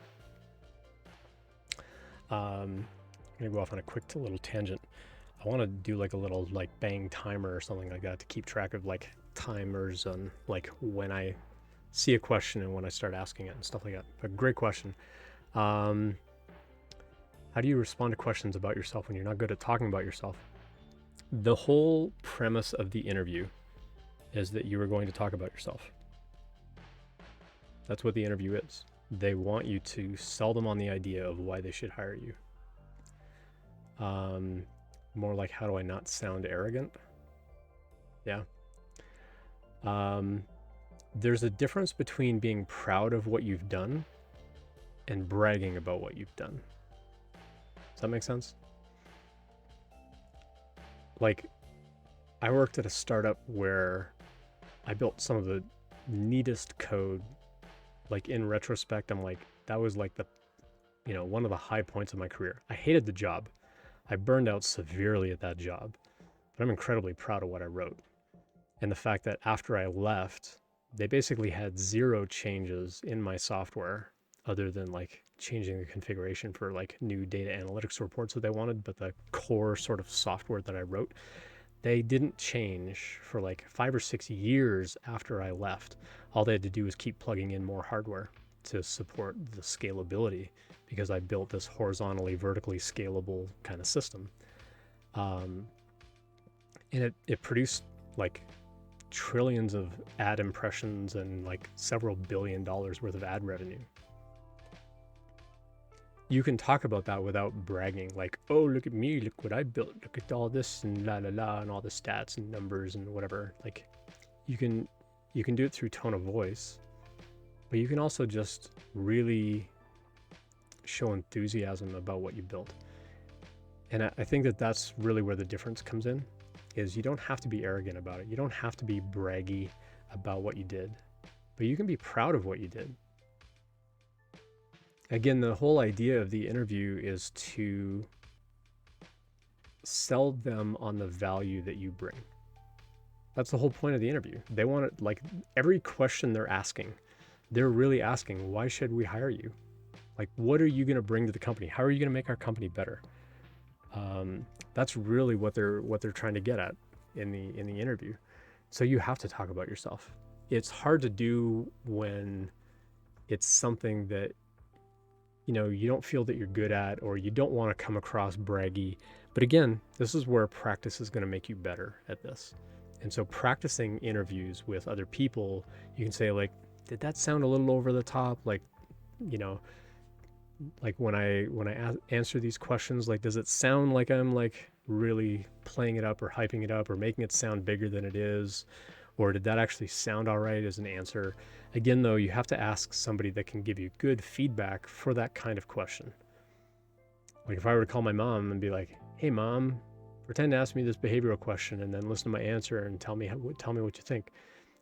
I'm gonna go off on a quick little tangent. I want to do like a little like bang timer or something like that to keep track of like timers on like when I see a question and when I start asking it and stuff like that. But great question. How do you respond to questions about yourself when you're not good at talking about yourself? The whole premise of the interview is that you are going to talk about yourself. That's what the interview is. They want you to sell them on the idea of why they should hire you. More like, how do I not sound arrogant? Yeah. There's a difference between being proud of what you've done and bragging about what you've done. Does that make sense? Like, I worked at a startup where I built some of the neatest code. Like, in retrospect, I'm like, that was like the, one of the high points of my career. I hated the job. I burned out severely at that job, but I'm incredibly proud of what I wrote. And the fact that after I left, they basically had zero changes in my software other than like changing the configuration for like new data analytics reports that they wanted. But the core sort of software that I wrote, they didn't change for like 5 or 6 years after I left. All they had to do was keep plugging in more hardware to support the scalability, because I built this horizontally, vertically scalable kind of system. And it produced like trillions of ad impressions and like several $1 billion worth of ad revenue. You can talk about that without bragging, like, oh, look at me, look what I built, look at all this and la la la and all the stats and numbers and whatever. Like, you can do it through tone of voice, but you can also just really show enthusiasm about what you built. And I think that that's really where the difference comes in, is you don't have to be arrogant about it. You don't have to be braggy about what you did, but you can be proud of what you did. Again, the whole idea of the interview is to sell them on the value that you bring. That's the whole point of the interview. They want it, like, every question they're asking, they're really asking, why should we hire you? Like, what are you going to bring to the company? How are you going to make our company better? That's really what they're trying to get at in the interview. So you have to talk about yourself. It's hard to do when it's something that you don't feel that you're good at, or you don't want to come across braggy. But again, this is where practice is going to make you better at this. And so practicing interviews with other people, you can say, like, did that sound a little over the top? Like, like when I answer these questions, like, does it sound like I'm like really playing it up or hyping it up or making it sound bigger than it is? Or did that actually sound all right as an answer? Again, though, you have to ask somebody that can give you good feedback for that kind of question. Like, if I were to call my mom and be like, hey mom, pretend to ask me this behavioral question and then listen to my answer and tell me what you think.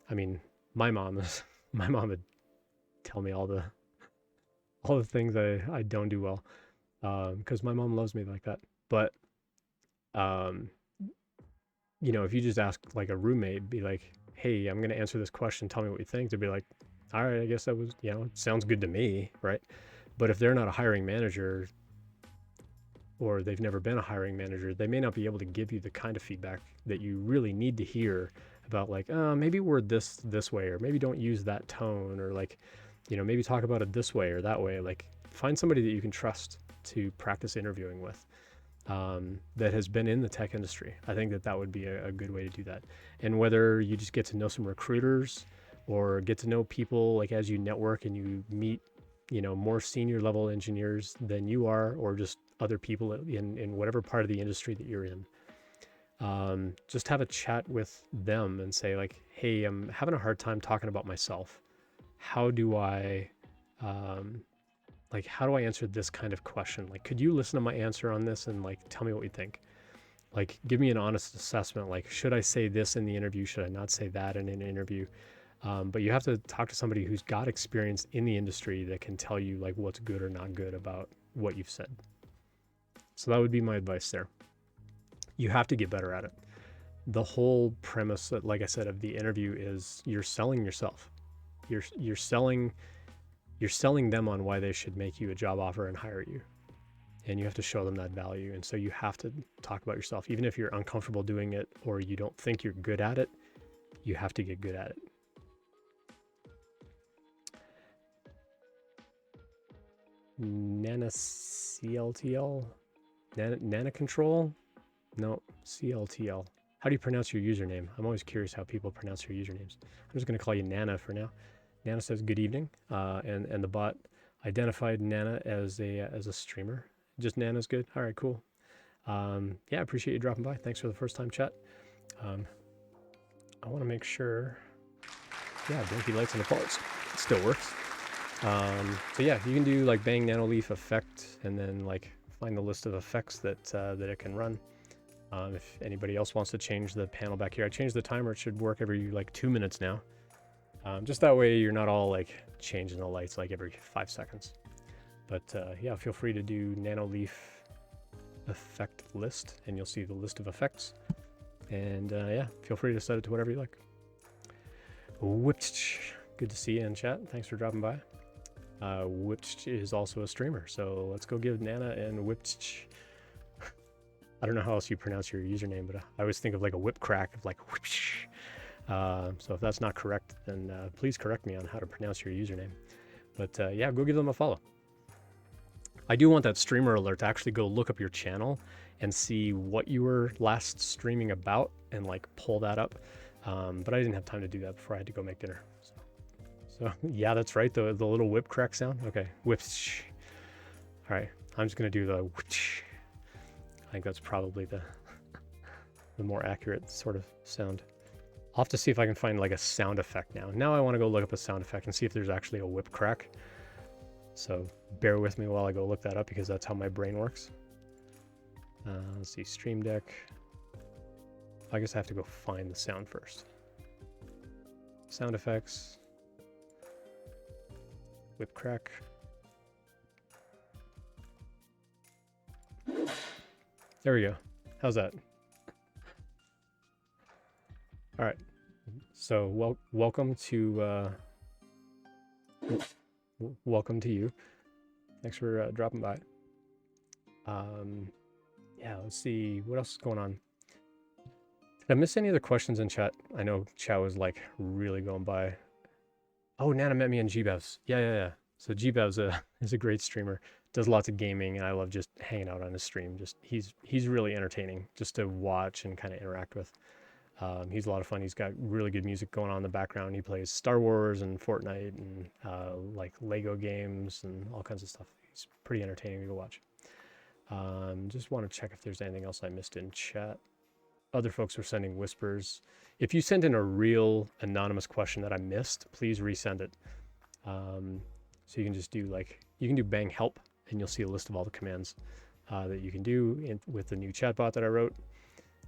I mean, my mom would tell me all the things I don't do well, because my mom loves me like that. But if you just ask like a roommate, be like, hey, I'm going to answer this question, tell me what you think, they'd be like, all right, I guess that was, it sounds good to me, right? But if they're not a hiring manager, or they've never been a hiring manager, they may not be able to give you the kind of feedback that you really need to hear about, like, maybe word this way, or maybe don't use that tone, or like, maybe talk about it this way or that way. Like, find somebody that you can trust to practice interviewing with, that has been in the tech industry. I think that would be a good way to do that. And whether you just get to know some recruiters or get to know people, like, as you network and you meet, more senior level engineers than you are, or just other people in whatever part of the industry that you're in, just have a chat with them and say, like, hey, I'm having a hard time talking about myself. How do I answer this kind of question? Like, could you listen to my answer on this and like tell me what you think? Like, give me an honest assessment. Like, should I say this in the interview? Should I not say that in an interview? But you have to talk to somebody who's got experience in the industry that can tell you like what's good or not good about what you've said. So that would be my advice there. You have to get better at it. The whole premise, like I said, of the interview is you're selling yourself. You're selling them on why they should make you a job offer and hire you. And you have to show them that value. And so you have to talk about yourself. Even if you're uncomfortable doing it or you don't think you're good at it, you have to get good at it. Nana CLTL? Nana Control? No, CLTL. How do you pronounce your username? I'm always curious how people pronounce your usernames. I'm just going to call you Nana for now. Nana says good evening, and the bot identified Nana as a streamer. Just Nana's good. All right, cool. Yeah, appreciate you dropping by. Thanks for the first time chat. I want to make sure. Yeah, blinky lights and the pulse. It still works. So yeah, you can do like bang nanoleaf effect, and then like find the list of effects that it can run. If anybody else wants to change the panel back here, I changed the timer. It should work every like 2 minutes now. Just that way you're not all like changing the lights like every 5 seconds. But yeah, feel free to do nanoleaf effect list, and you'll see the list of effects. And yeah, feel free to set it to whatever you like. Whipped, good to see you in chat. Thanks for dropping by. Whipped is also a streamer, so let's go give Nana and Whipped. I don't know how else you pronounce your username, but I always think of like a whip crack of like whoosh. So if that's not correct, then please correct me on how to pronounce your username. But yeah, go give them a follow. I do want that streamer alert to actually go look up your channel and see what you were last streaming about and like pull that up. But I didn't have time to do that before I had to go make dinner. So yeah, that's right. The little whip crack sound. Okay, whips. All right, I'm just gonna do the whoosh. I think that's probably the more accurate sort of sound. I'll have to see if I can find like a sound effect now. Now I want to go look up a sound effect and see if there's actually a whip crack. So bear with me while I go look that up, because that's how my brain works. Let's see, Stream Deck. I guess I have to go find the sound first. Sound effects. Whip crack. There we go. How's that? All right. So welcome to welcome to you. Thanks for dropping by. Yeah, let's see what else is going on. Did I miss any other questions in chat? I know chat was like really going by. Oh, Nana met me in Gbevs. Yeah. So Gbevs is a great streamer. Does lots of gaming, and I love just hanging out on his stream. Just he's really entertaining just to watch and kind of interact with. He's a lot of fun. He's got really good music going on in the background. He plays Star Wars and Fortnite and like Lego games and all kinds of stuff. He's pretty entertaining to go watch. Just want to check if there's anything else I missed in chat. Other folks were sending whispers. If you sent in a real anonymous question that I missed, please resend it. So you can just do like, you can do bang help, and you'll see a list of all the commands that you can do with the new chatbot that I wrote.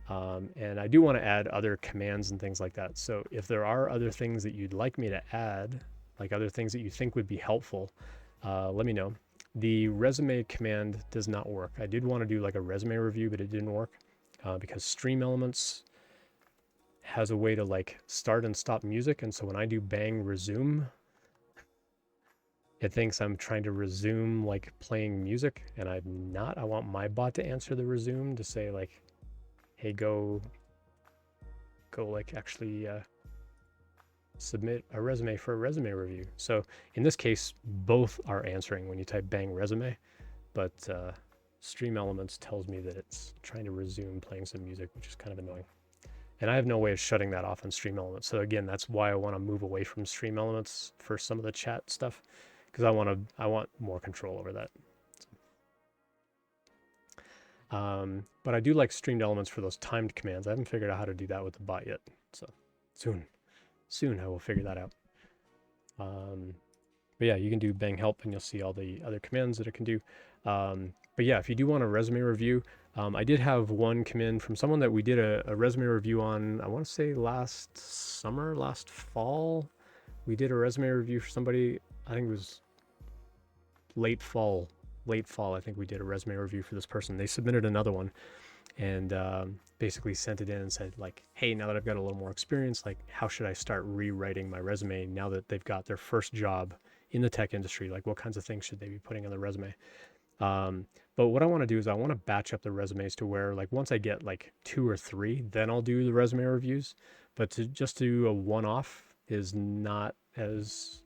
And I do want to add other commands and things like that. So if there are other things that you'd like me to add, like other things that you think would be helpful, let me know. The resume command does not work. I did want to do like a resume review, but it didn't work because Stream Elements has a way to like start and stop music. And so when I do bang resume, it thinks I'm trying to resume like playing music, and I'm not. I want my bot to answer the resume to say like, hey, go like actually submit a resume for a resume review. So in this case, both are answering when you type bang resume, but Stream Elements tells me that it's trying to resume playing some music, which is kind of annoying. And I have no way of shutting that off on Stream Elements. So again, that's why I want to move away from Stream Elements for some of the chat stuff, because I want more control over that. But I do like streamed elements for those timed commands. I haven't figured out how to do that with the bot yet. So soon I will figure that out. But yeah, you can do bang help and you'll see all the other commands that it can do. But yeah, if you do want a resume review, I did have one come in from someone that we did a resume review on, I want to say last fall. We did a resume review for somebody, I think it was late fall, I think we did a resume review for this person. They submitted another one and basically sent it in and said like, hey, now that I've got a little more experience, like how should I start rewriting my resume now that they've got their first job in the tech industry? Like what kinds of things should they be putting on the resume? But what I want to do is I want to batch up the resumes to where like once I get like 2 or 3, then I'll do the resume reviews. But to just do a one-off is not as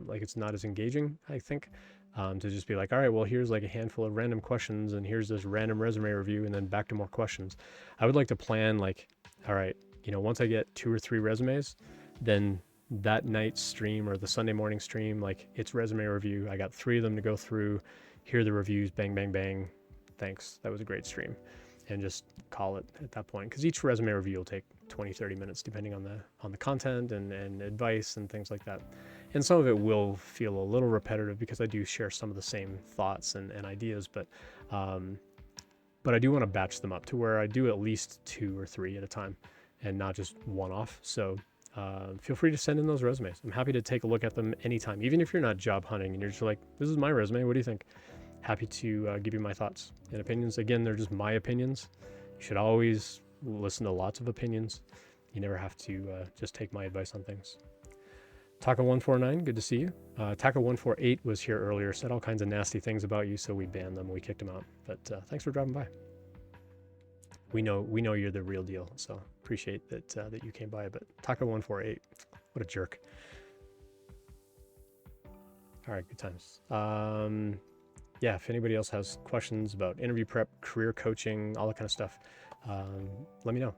like it's not as engaging, I think. to just be like, all right, well, here's like a handful of random questions and here's this random resume review and then back to more questions. I would like to plan like, all right, once I get 2 or 3 resumes, then that night's stream or the Sunday morning stream, like it's resume review. I got 3 of them to go through. Here are the reviews, bang, bang, bang. Thanks. That was a great stream. And just call it at that point. Because each resume review will take 20, 30 minutes depending on the content and advice and things like that. And some of it will feel a little repetitive because I do share some of the same thoughts and ideas, but I do want to batch them up to where I do at least 2 or 3 at a time and not just one off. So feel free to send in those resumes. I'm happy to take a look at them anytime, even if you're not job hunting and you're just like, this is my resume, what do you think? Happy to give you my thoughts and opinions. Again, they're just my opinions. You should always listen to lots of opinions. You never have to just take my advice on things. Taco149, good to see you. Taco148 was here earlier, said all kinds of nasty things about you, so we banned them. We kicked him out. But thanks for dropping by. We know you're the real deal, so appreciate that you came by. But Taco148, what a jerk. All right, good times. Yeah, if anybody else has questions about interview prep, career coaching, all that kind of stuff, let me know.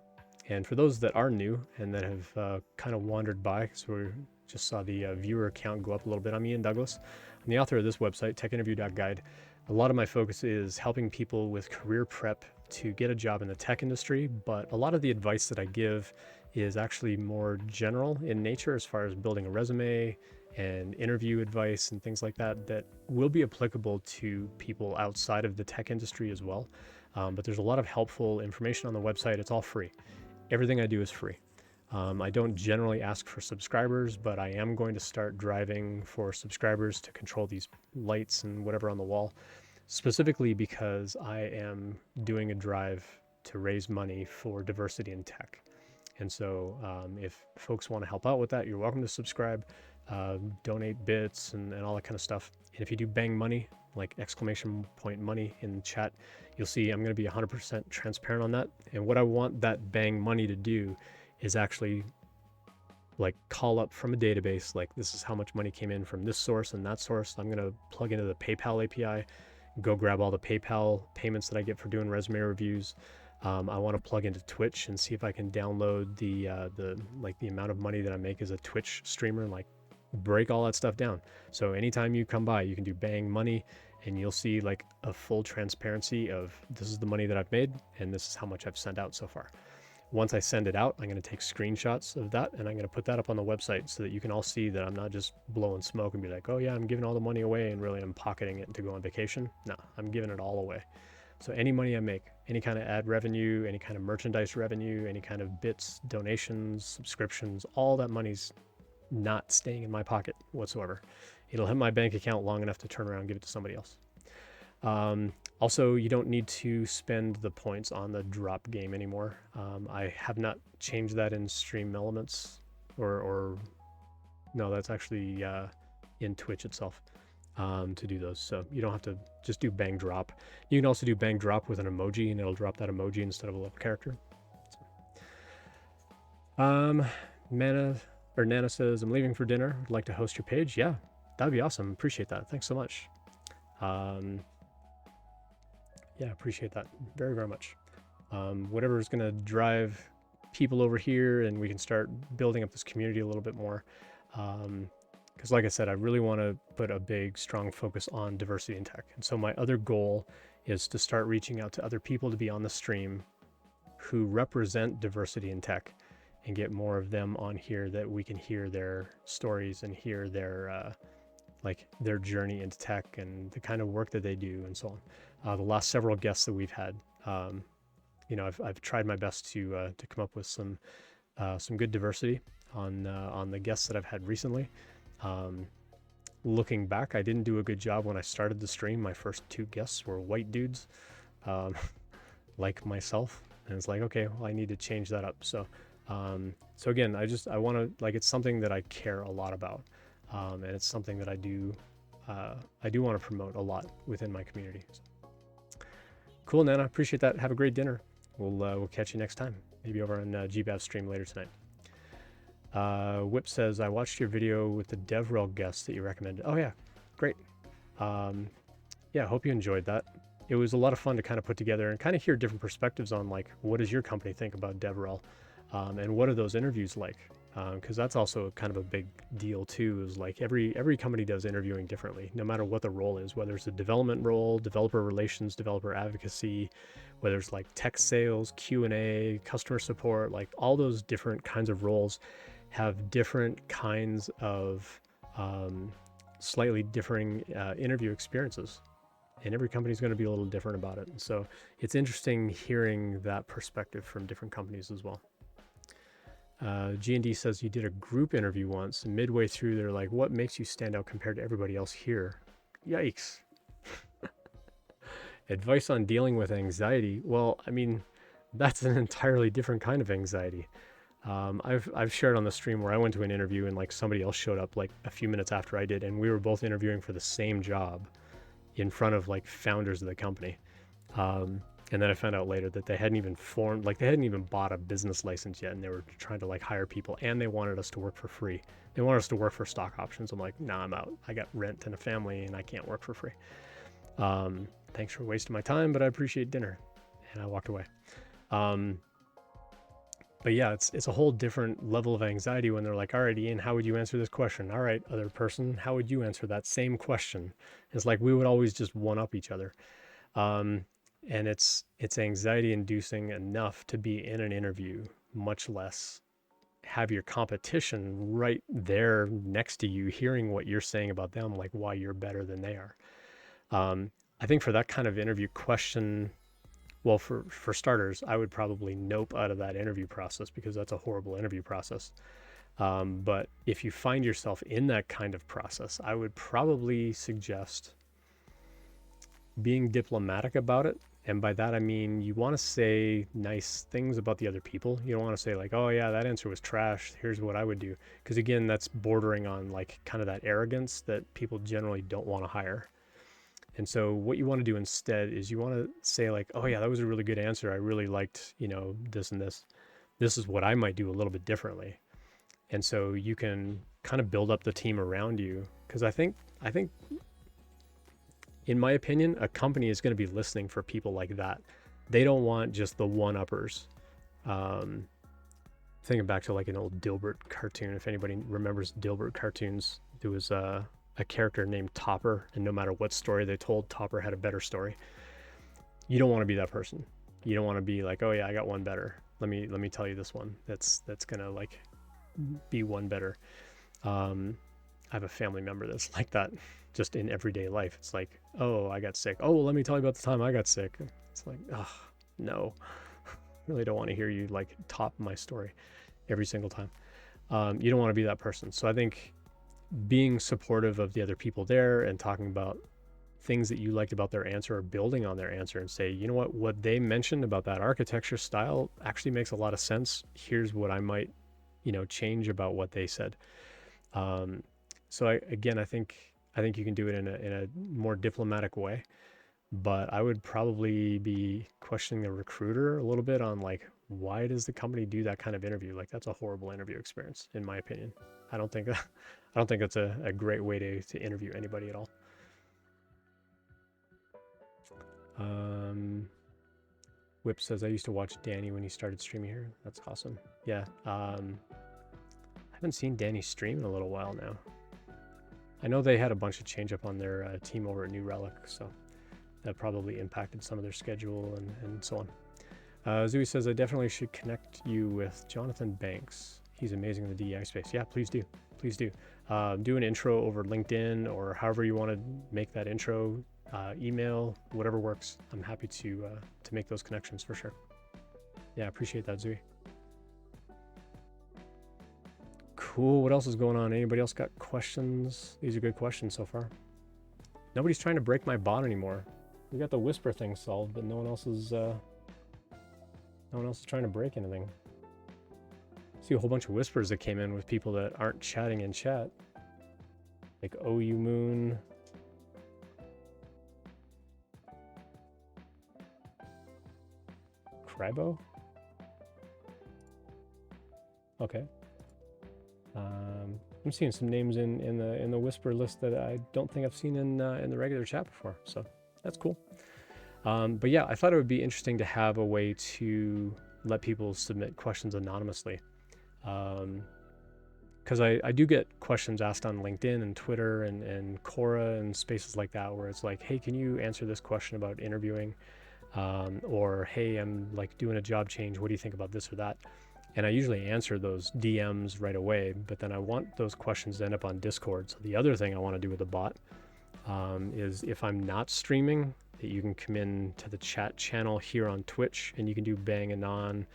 And for those that are new and that have kind of wandered by, because we just saw the viewer count go up a little bit, I'm Ian Douglas. I'm the author of this website, techinterview.guide. A lot of my focus is helping people with career prep to get a job in the tech industry, but a lot of the advice that I give is actually more general in nature as far as building a resume and interview advice and things like that that will be applicable to people outside of the tech industry as well. But there's a lot of helpful information on the website. It's all free. Everything I do is free. I don't generally ask for subscribers, but I am going to start driving for subscribers to control these lights and whatever on the wall, specifically because I am doing a drive to raise money for diversity in tech. And so if folks want to help out with that, you're welcome to subscribe, donate bits and all that kind of stuff. And if you do bang money, like exclamation point money in the chat, you'll see I'm going to be 100% transparent on that. And what I want that bang money to do is actually like call up from a database, like this is how much money came in from this source and that source. I'm going to plug into the PayPal API, go grab all the PayPal payments that I get for doing resume reviews. I want to plug into Twitch and see if I can download the amount of money that I make as a Twitch streamer and like break all that stuff down. So anytime you come by, you can do bang money and you'll see like a full transparency of this is the money that I've made and this is how much I've sent out so far. Once I send it out, I'm going to take screenshots of that and I'm going to put that up on the website so that you can all see that I'm not just blowing smoke and be like, oh yeah, I'm giving all the money away and really I'm pocketing it to go on vacation. No, I'm giving it all away. So any money I make, any kind of ad revenue, any kind of merchandise revenue, any kind of bits, donations, subscriptions, all that money's not staying in my pocket whatsoever. It'll hit my bank account long enough to turn around and give it to somebody else. Also, you don't need to spend the points on the drop game anymore. I have not changed that in Stream Elements or no, that's actually in Twitch itself to do those. So you don't have to just do bang drop. You can also do bang drop with an emoji and it'll drop that emoji instead of a little character. Nana says, I'm leaving for dinner. Would like to host your page. Yeah, that'd be awesome. Appreciate that. Thanks so much. Yeah, appreciate that very, very much. Whatever is going to drive people over here and we can start building up this community a little bit more. Because like I said, I really want to put a big, strong focus on diversity in tech. And so my other goal is to start reaching out to other people to be on the stream who represent diversity in tech and get more of them on here that we can hear their stories and hear their their journey into tech and the kind of work that they do and so on. The last several guests that we've had, I've tried my best to come up with some good diversity on the guests that I've had recently. Looking back, I didn't do a good job when I started the stream. My first 2 guests were white dudes, like myself, and it's like, okay, well, I need to change that up. So again, I want to, like, it's something that I care a lot about, and it's something that I do want to promote a lot within my community. So. Cool, Nana. Appreciate that. Have a great dinner. We'll catch you next time. Maybe over on GBAV stream later tonight. Whip says, I watched your video with the DevRel guest that you recommended. Oh yeah, great. Yeah, I hope you enjoyed that. It was a lot of fun to kind of put together and kind of hear different perspectives on like what does your company think about DevRel, and what are those interviews like? Because that's also kind of a big deal too. Is like every company does interviewing differently, no matter what the role is, whether it's a development role, developer relations, developer advocacy, whether it's like tech sales, Q&A, customer support, like all those different kinds of roles have different kinds of slightly differing interview experiences, and every company is going to be a little different about it. And so it's interesting hearing that perspective from different companies as well. G&D says you did a group interview once, and midway through they're like, what makes you stand out compared to everybody else here? Yikes. Advice on dealing with anxiety. Well, I mean, that's an entirely different kind of anxiety. I've shared on the stream where I went to an interview and like somebody else showed up like a few minutes after I did, and we were both interviewing for the same job in front of like founders of the company. And then I found out later that they hadn't even they hadn't even bought a business license yet, and they were trying to like hire people, and they wanted us to work for free. They wanted us to work for stock options. I'm like, nah, I'm out. I got rent and a family, and I can't work for free. Thanks for wasting my time, but I appreciate dinner. And I walked away. But yeah, it's a whole different level of anxiety when they're like, all right, Ian, how would you answer this question? All right, other person, how would you answer that same question? It's like we would always just one up each other. And it's anxiety inducing enough to be in an interview, much less have your competition right there next to you, hearing what you're saying about them, like why you're better than they are. I think for that kind of interview question, well, for starters, I would probably nope out of that interview process because that's a horrible interview process. But if you find yourself in that kind of process, I would probably suggest being diplomatic about it. And by that, I mean, you want to say nice things about the other people. You don't want to say like, oh yeah, that answer was trash. Here's what I would do. Because again, that's bordering on like kind of that arrogance that people generally don't want to hire. And so what you want to do instead is you want to say like, oh yeah, that was a really good answer. I really liked, this and this. This is what I might do a little bit differently. And so you can kind of build up the team around you. Because I think in my opinion, a company is going to be listening for people like that. They don't want just the one-uppers. Thinking back to like an old Dilbert cartoon, if anybody remembers Dilbert cartoons, there was a character named Topper, and no matter what story they told, Topper had a better story. You don't want to be that person. You don't want to be like, oh yeah, I got one better. Let me tell you this one. That's gonna like be one better. I have a family member that's like that. Just in everyday life, it's like, oh, I got sick. Oh, well, let me tell you about the time I got sick. It's like, oh, no, really don't want to hear you like top my story every single time. You don't want to be that person. So I think being supportive of the other people there and talking about things that you liked about their answer or building on their answer and say, you know what they mentioned about that architecture style actually makes a lot of sense. Here's what I might, change about what they said. So I think you can do it in a more diplomatic way, but I would probably be questioning the recruiter a little bit on like, why does the company do that kind of interview? Like that's a horrible interview experience, in my opinion. I don't think that's a great way to interview anybody at all. Whip says, I used to watch Danny when he started streaming here. That's awesome. Yeah. I haven't seen Danny stream in a little while now. I know they had a bunch of change up on their team over at New Relic, so that probably impacted some of their schedule and so on. Zooey says, I definitely should connect you with Jonathan Banks. He's amazing in the DEI space. Yeah, please do. Please do. Do an intro over LinkedIn or however you want to make that intro, email, whatever works. I'm happy to make those connections for sure. Yeah, appreciate that, Zooey. Cool. What else is going on? Anybody else got questions? These are good questions so far. Nobody's trying to break my bot anymore. We got the whisper thing solved, but no one else is trying to break anything. See a whole bunch of whispers that came in with people that aren't chatting in chat. Like OU Moon. Krybo? Okay. I'm seeing some names in the whisper list that I don't think I've seen in the regular chat before, so that's cool. But yeah, I thought it would be interesting to have a way to let people submit questions anonymously, because I do get questions asked on LinkedIn and Twitter and Quora and spaces like that, where it's like, hey, can you answer this question about interviewing? Or hey, I'm like doing a job change, what do you think about this or that? And I usually answer those DMs right away, but then I want those questions to end up on Discord. So the other thing I want to do with the bot is, if I'm not streaming, that you can come in to the chat channel here on Twitch, and you can do bang anon,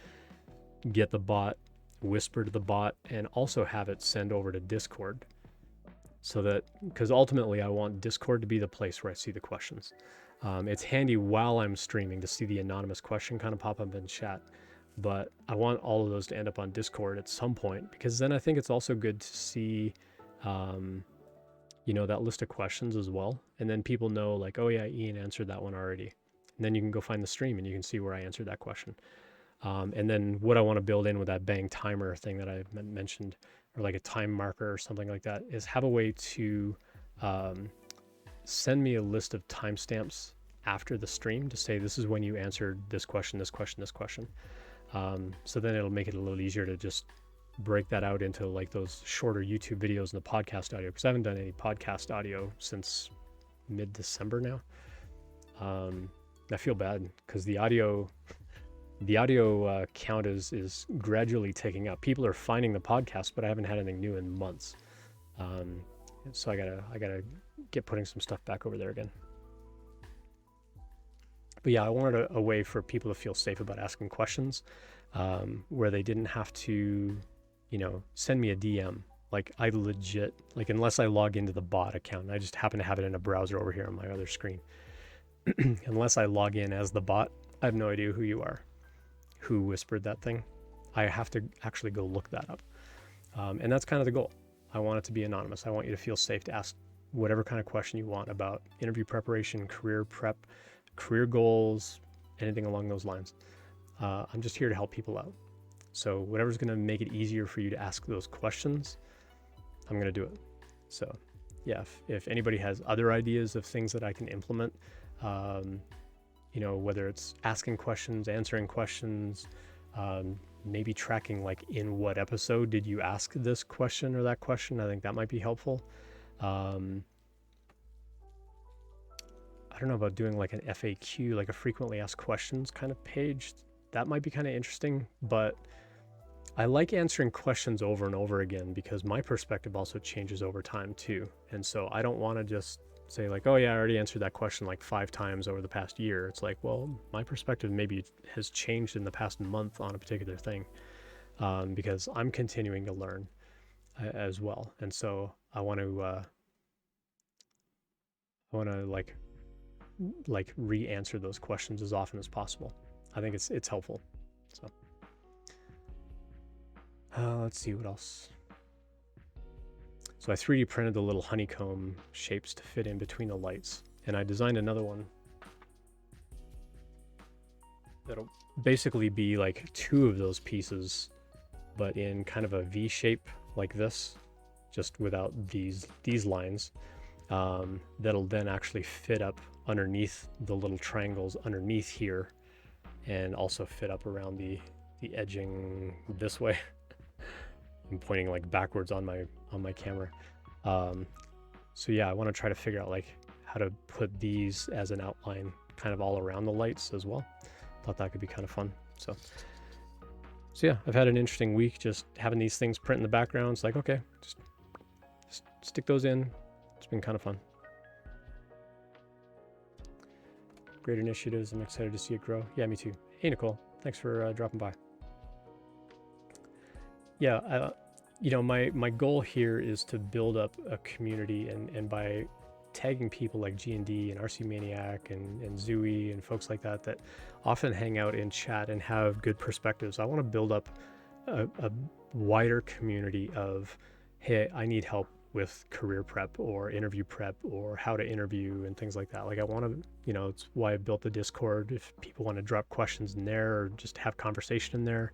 get the bot, whisper to the bot, and also have it send over to Discord. So that, because ultimately I want Discord to be the place where I see the questions. It's handy while I'm streaming to see the anonymous question kind of pop up in chat, but I want all of those to end up on Discord at some point, because then I think it's also good to see, that list of questions as well. And then people know like, oh yeah, Ian answered that one already. And then you can go find the stream and you can see where I answered that question. And then what I want to build in with that bang timer thing that I mentioned, or like a time marker or something like that, is have a way to send me a list of timestamps after the stream to say, this is when you answered this question, this question, this question. So then it'll make it a little easier to just break that out into like those shorter YouTube videos and the podcast audio, because I haven't done any podcast audio since mid-December now. I feel bad because the audio count is gradually ticking up. People are finding the podcast, but I haven't had anything new in months. So I gotta get putting some stuff back over there again. But yeah, I wanted a way for people to feel safe about asking questions, where they didn't have to, send me a DM. Like I legit, like unless I log into the bot account, and I just happen to have it in a browser over here on my other screen. Unless I log in as the bot, I have no idea who you are, who whispered that thing. I have to actually go look that up. And that's kind of the goal. I want it to be anonymous. I want you to feel safe to ask whatever kind of question you want about interview preparation, career prep, career goals, anything along those lines. I'm just here to help people out. So whatever's going to make it easier for you to ask those questions, I'm going to do it. So yeah, if anybody has other ideas of things that I can implement, whether it's asking questions, answering questions, maybe tracking like in what episode did you ask this question or that question, I think that might be helpful. I don't know about doing like an FAQ, like a frequently asked questions kind of page. That might be kind of interesting, but I like answering questions over and over again because my perspective also changes over time too. And so I don't want to just say like, oh yeah, I already answered that question like 5 times over the past year. It's like, well, my perspective maybe has changed in the past month on a particular thing, because I'm continuing to learn as well. And so I want to like re-answer those questions as often as possible. I think it's helpful. So let's see what else. So I 3D printed the little honeycomb shapes to fit in between the lights, and I designed another one that'll basically be like 2 of those pieces, but in kind of a V shape like this, just without these lines. That'll then actually fit up underneath the little triangles underneath here, and also fit up around the edging this way. I'm pointing like backwards on my camera. So yeah, I want to try to figure out like how to put these as an outline kind of all around the lights as well. Thought that could be kind of fun. So yeah, I've had an interesting week just having these things print in the background. It's like, okay, just stick those in. It's been kind of fun. Great initiatives. I'm excited to see it grow. Yeah, me too. Hey, Nicole, thanks for dropping by. Yeah, my goal here is to build up a community, and by tagging people like G&D and RC Maniac and Zooey and folks like that often hang out in chat and have good perspectives. I want to build up a wider community of, hey, I need help with career prep or interview prep or how to interview and things like that. Like I want to, it's why I built the Discord. If people want to drop questions in there or just have conversation in there,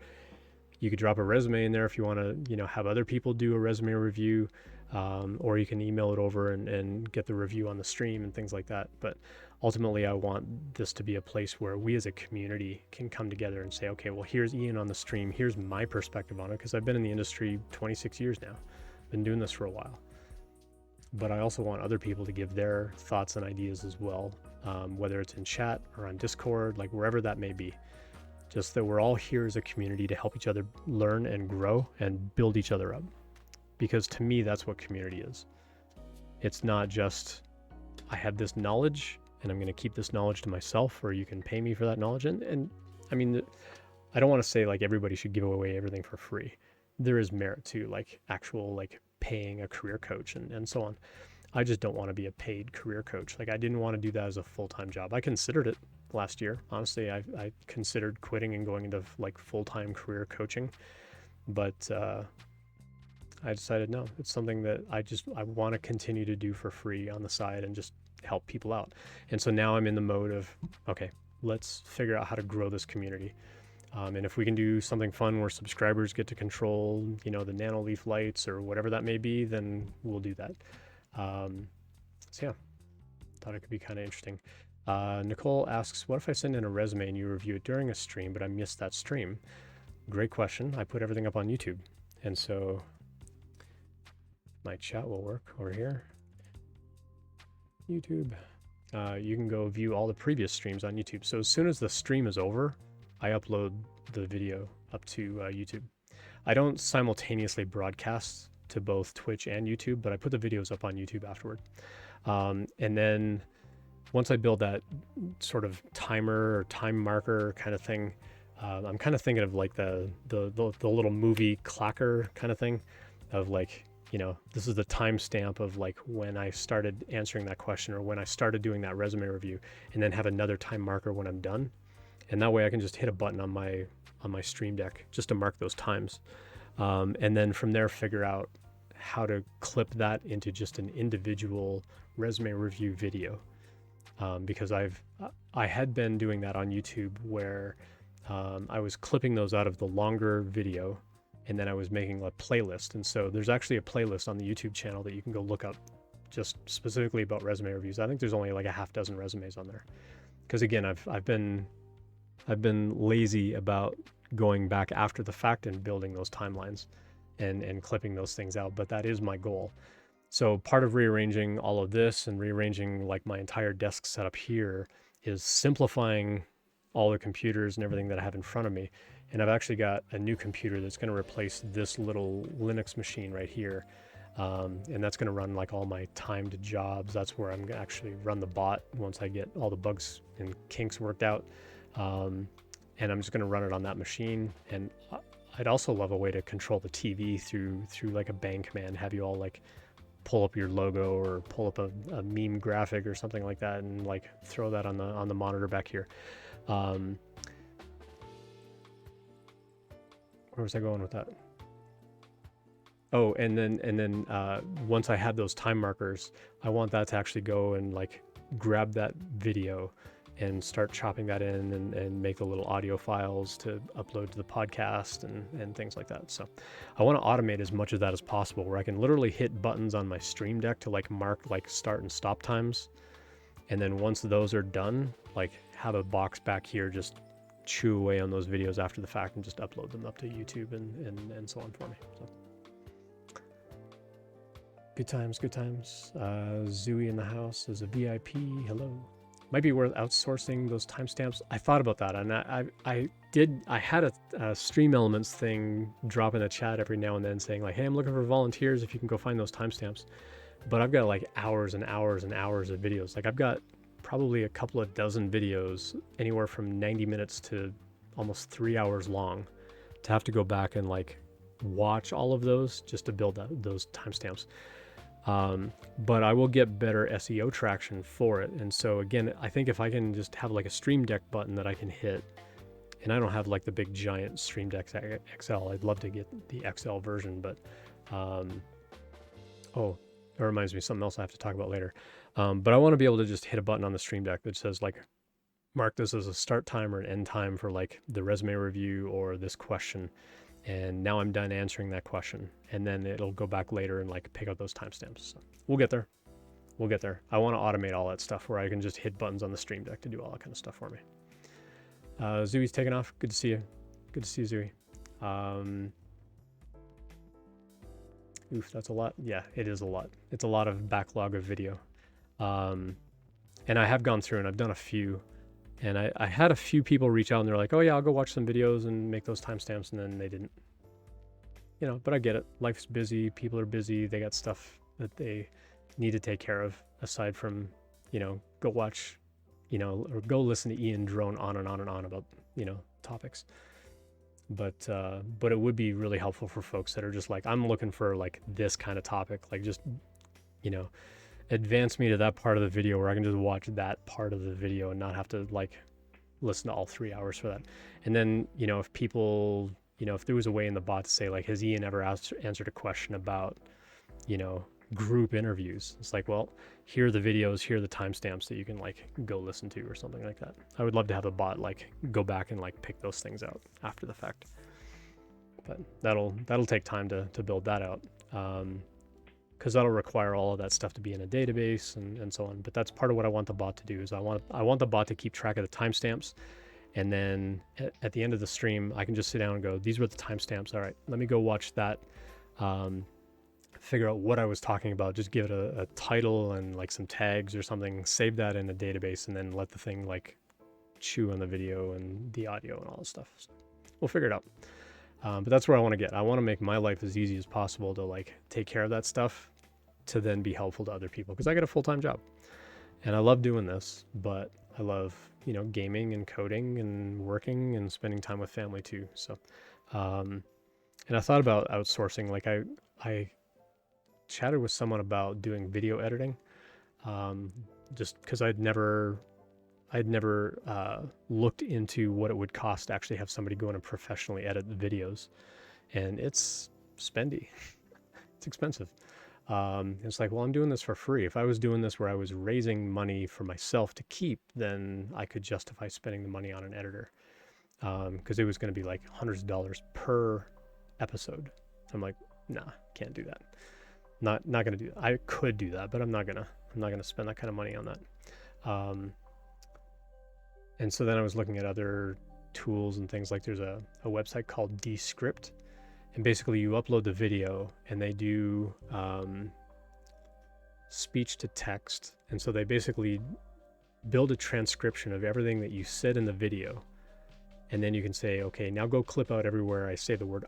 You could drop a resume in there if you want to, have other people do a resume review, or you can email it over and get the review on the stream and things like that. But ultimately, I want this to be a place where we as a community can come together and say, okay, well, here's Ian on the stream. Here's my perspective on it, because I've been in the industry 26 years now. Been doing this for a while. But I also want other people to give their thoughts and ideas as well, whether it's in chat or on Discord, like wherever that may be. Just that we're all here as a community to help each other learn and grow and build each other up. Because to me, that's what community is. It's not just, I have this knowledge and I'm going to keep this knowledge to myself, or you can pay me for that knowledge. And I mean, I don't want to say like everybody should give away everything for free. There is merit to like actual like paying a career coach and so on. I just don't want to be a paid career coach. Like I didn't want to do that as a full-time job. I considered it last year. Honestly, I considered quitting and going into like full-time career coaching, but I decided no, it's something that I want to continue to do for free on the side and just help people out. And so now I'm in the mode of, okay, let's figure out how to grow this community. And if we can do something fun where subscribers get to control, the nanoleaf lights or whatever that may be, then we'll do that. So yeah, thought it could be kind of interesting. Nicole asks, what if I send in a resume and you review it during a stream, but I missed that stream? Great question. I put everything up on YouTube. And so my chat will work over here. YouTube. You can go view all the previous streams on YouTube. So as soon as the stream is over, I upload the video up to YouTube. I don't simultaneously broadcast to both Twitch and YouTube, but I put the videos up on YouTube afterward. And then once I build that sort of timer or time marker kind of thing, I'm kind of thinking of like the little movie clacker kind of thing of like, this is the timestamp of like when I started answering that question or when I started doing that resume review, and then have another time marker when I'm done. And that way I can just hit a button on my Stream Deck just to mark those times. And then from there, figure out how to clip that into just an individual resume review video. Because I had been doing that on YouTube where I was clipping those out of the longer video, and then I was making a playlist. And so there's actually a playlist on the YouTube channel that you can go look up just specifically about resume reviews. I think there's only like a half dozen resumes on there. Because again, I've been lazy about going back after the fact and building those timelines and clipping those things out, but that is my goal. So part of rearranging all of this and rearranging like my entire desk setup here is simplifying all the computers and everything that I have in front of me. And I've actually got a new computer that's going to replace this little Linux machine right here. And that's going to run like all my timed jobs. That's where I'm going to actually run the bot once I get all the bugs and kinks worked out. And I'm just going to run it on that machine. And I'd also love a way to control the TV through like a bang command, have you all like pull up your logo or pull up a meme graphic or something like that and like throw that on the monitor back here. Where was I going with that? Oh, and then once I have those time markers, I want that to actually go and like grab that video and start chopping that in and make the little audio files to upload to the podcast and things like that. So I want to automate as much of that as possible, where I can literally hit buttons on my Stream Deck to like mark like start and stop times. And then once those are done, like have a box back here, just chew away on those videos after the fact and just upload them up to YouTube and so on for me. So good times, good times. Zooey in the house is a VIP. Hello. Might be worth outsourcing those timestamps. I thought about that, and I had a Stream Elements thing drop in the chat every now and then saying like, hey, I'm looking for volunteers if you can go find those timestamps. But I've got like hours and hours and hours of videos. Like I've got probably a couple of dozen videos, anywhere from 90 minutes to almost 3 hours long, to have to go back and like watch all of those just to build those timestamps. But I will get better SEO traction for it. And so again, I think if I can just have like a Stream Deck button that I can hit, and I don't have like the big giant Stream Deck XL, I'd love to get the XL version, but, oh, that reminds me of something else I have to talk about later. But I want to be able to just hit a button on the Stream Deck that says like, mark this as a start time or an end time for like the resume review or this question. And now I'm done answering that question. And then it'll go back later and like pick out those timestamps. So we'll get there. We'll get there. I want to automate all that stuff where I can just hit buttons on the Stream Deck to do all that kind of stuff for me. Zooey's taking off. Good to see you. Good to see you, Zooey. Oof, that's a lot. Yeah, it is a lot. It's a lot of backlog of video. And I have gone through and I've done a few. And I had a few people reach out and they're like, oh yeah, I'll go watch some videos and make those timestamps. And then they didn't. You know, but I get it. Life's busy. People are busy. They got stuff that they need to take care of aside from, you know, go watch, you know, or go listen to Ian drone on and on and on about, you know, topics. But it would be really helpful for folks that are just like, I'm looking for like this kind of topic, like just, you know, advance me to that part of the video where I can just watch that part of the video and not have to like listen to all 3 hours for that. And then, you know, if people, you know, if there was a way in the bot to say like, has Ian ever answered a question about, you know, group interviews? It's like, well, here are the videos, here are the timestamps that you can like go listen to or something like that. I would love to have the bot like go back and like pick those things out after the fact. But that'll take time to build that out. Because that'll require all of that stuff to be in a database and so on. But that's part of what I want the bot to do is I want the bot to keep track of the timestamps. And then at the end of the stream, I can just sit down and go, these were the timestamps. All right, let me go watch that. Figure out what I was talking about, just give it a title and like some tags or something, save that in a database, and then let the thing like chew on the video and the audio and all this stuff. So we'll figure it out. But that's where I want to get. I want to make my life as easy as possible to like take care of that stuff to then be helpful to other people, because I got a full-time job and I love doing this, but I love, you know, gaming and coding and working and spending time with family too. So, and I thought about outsourcing. Like I chatted with someone about doing video editing, just because I'd never looked into what it would cost to actually have somebody go in and professionally edit the videos, and it's spendy. It's expensive. It's like, well, I'm doing this for free. If I was doing this where I was raising money for myself to keep, then I could justify spending the money on an editor, because it was going to be like hundreds of dollars per episode. I'm like, nah, can't do that. Not going to do that. I could do that, but I'm not gonna spend that kind of money on that. And so then I was looking at other tools and things, like there's a website called Descript, and basically you upload the video and they do speech to text. And so they basically build a transcription of everything that you said in the video. And then you can say, okay, now go clip out everywhere I say the word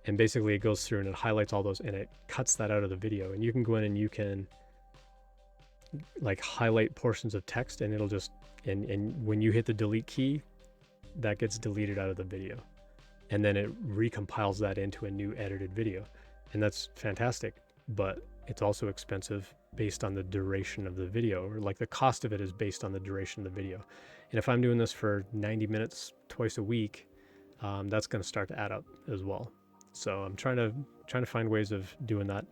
and basically it goes through and it highlights all those and it cuts that out of the video. And you can go in and you can like highlight portions of text, and it'll just, and when you hit the delete key, that gets deleted out of the video. And then it recompiles that into a new edited video. And that's fantastic, but it's also expensive based on the duration of the video, or like the cost of it is based on the duration of the video. And if I'm doing this for 90 minutes twice a week, that's going to start to add up as well. So I'm trying to find ways of doing that.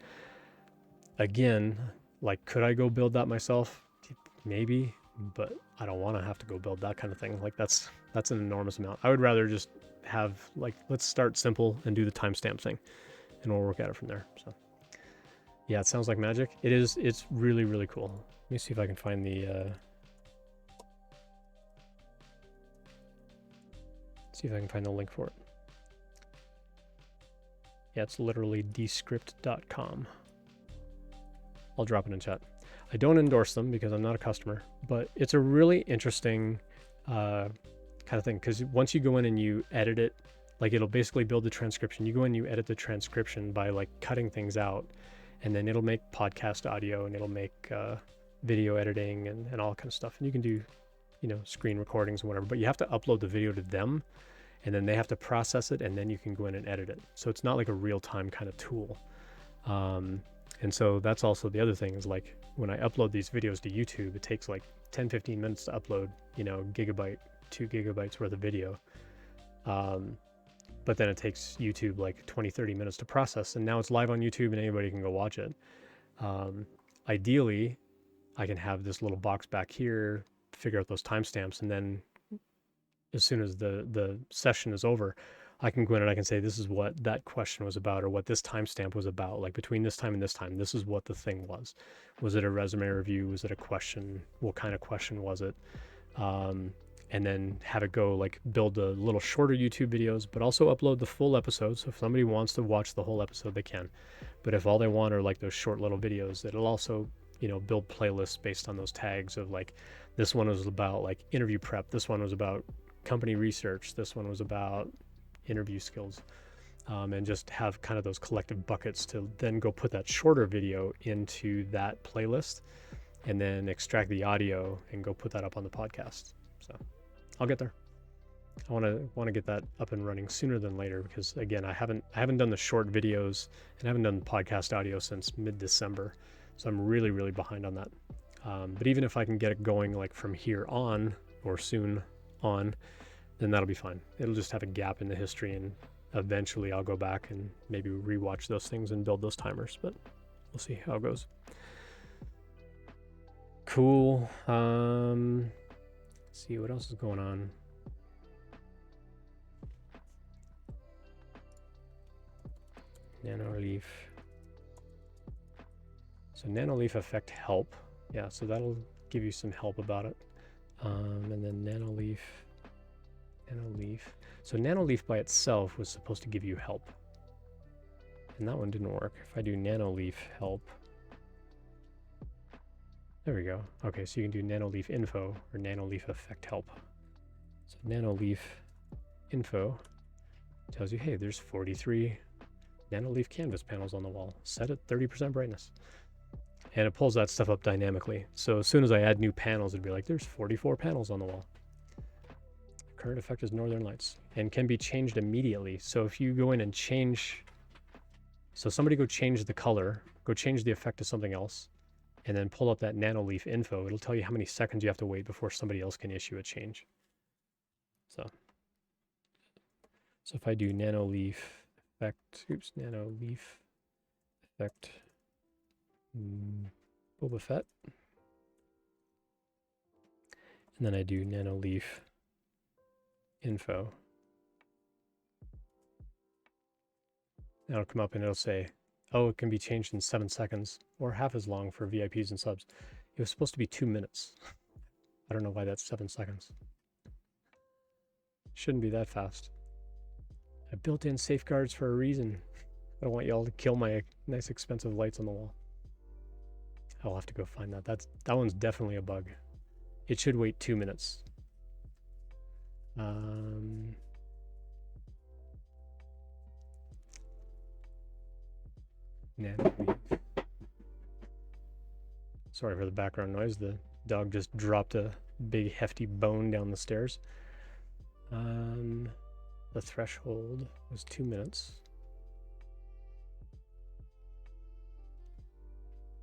Again, like, could I go build that myself? Maybe, but I don't want to have to go build that kind of thing. Like that's an enormous amount. I would rather just have like, let's start simple and do the timestamp thing, and we'll work at it from there. So yeah, it sounds like magic. It is. It's really, really cool. Let me see if I can find the link for it. Yeah, it's literally descript.com. I'll drop it in chat. I don't endorse them because I'm not a customer, but it's a really interesting kind of thing, because once you go in and you edit it, like it'll basically build the transcription. You go in, you edit the transcription by like cutting things out, and then it'll make podcast audio, and it'll make video editing and all kind of stuff. And you can do, you know, screen recordings and whatever, but you have to upload the video to them, and then they have to process it, and then you can go in and edit it. So it's not like a real-time kind of tool. And so that's also the other thing, is like when I upload these videos to YouTube, it takes like 10-15 minutes to upload, you know, 2 gigabytes worth of video. But then it takes YouTube like 20-30 minutes to process, and now it's live on YouTube and anybody can go watch it. Ideally, I can have this little box back here, figure out those timestamps, and then as soon as the session is over, I can go in and I can say, this is what that question was about, or what this timestamp was about. Like between this time and this time, this is what the thing was. Was it a resume review? Was it a question? What kind of question was it? And then have it go like build a little shorter YouTube videos, but also upload the full episode. So if somebody wants to watch the whole episode, they can. But if all they want are like those short little videos, it'll also, build playlists based on those tags of like, this one was about like interview prep. This one was about company research. This one was about interview skills, and just have kind of those collective buckets to then go put that shorter video into that playlist and then extract the audio and go put that up on the podcast. So I'll get there. I want to get that up and running sooner than later, because again, I haven't done the short videos and I haven't done podcast audio since mid-December, so I'm really behind on that. But even if I can get it going like from here on or soon on, then that'll be fine. It'll just have a gap in the history, and eventually I'll go back and maybe rewatch those things and build those timers, but we'll see how it goes. Cool. Let's see what else is going on. Nanoleaf. So Nanoleaf effect help. Yeah, so that'll give you some help about it. And then Nanoleaf. So Nanoleaf by itself was supposed to give you help, and that one didn't work. If I do Nanoleaf help, there we go. Okay, so you can do Nanoleaf info or Nanoleaf effect help. So Nanoleaf info tells you, hey, there's 43 Nanoleaf canvas panels on the wall, set at 30% brightness. And it pulls that stuff up dynamically. So as soon as I add new panels, it'd be like, there's 44 panels on the wall. Current effect is Northern Lights and can be changed immediately. So if you go in and change, so somebody go change the color, go change the effect to something else, and then pull up that Nanoleaf info, it'll tell you how many seconds you have to wait before somebody else can issue a change. So if I do Nanoleaf effect, Nanoleaf effect, Boba Fett, and then I do Nanoleaf info, it'll come up and it'll say, oh, it can be changed in 7 seconds or half as long for VIPs and subs. It was supposed to be 2 minutes. I don't know why that's 7 seconds. Shouldn't be that fast. I built in safeguards for a reason. I don't want y'all to kill my nice expensive lights on the wall. I'll have to go find that. That one's definitely a bug. It should wait 2 minutes. Sorry for the background noise. The dog just dropped a big hefty bone down the stairs. The threshold was 2 minutes.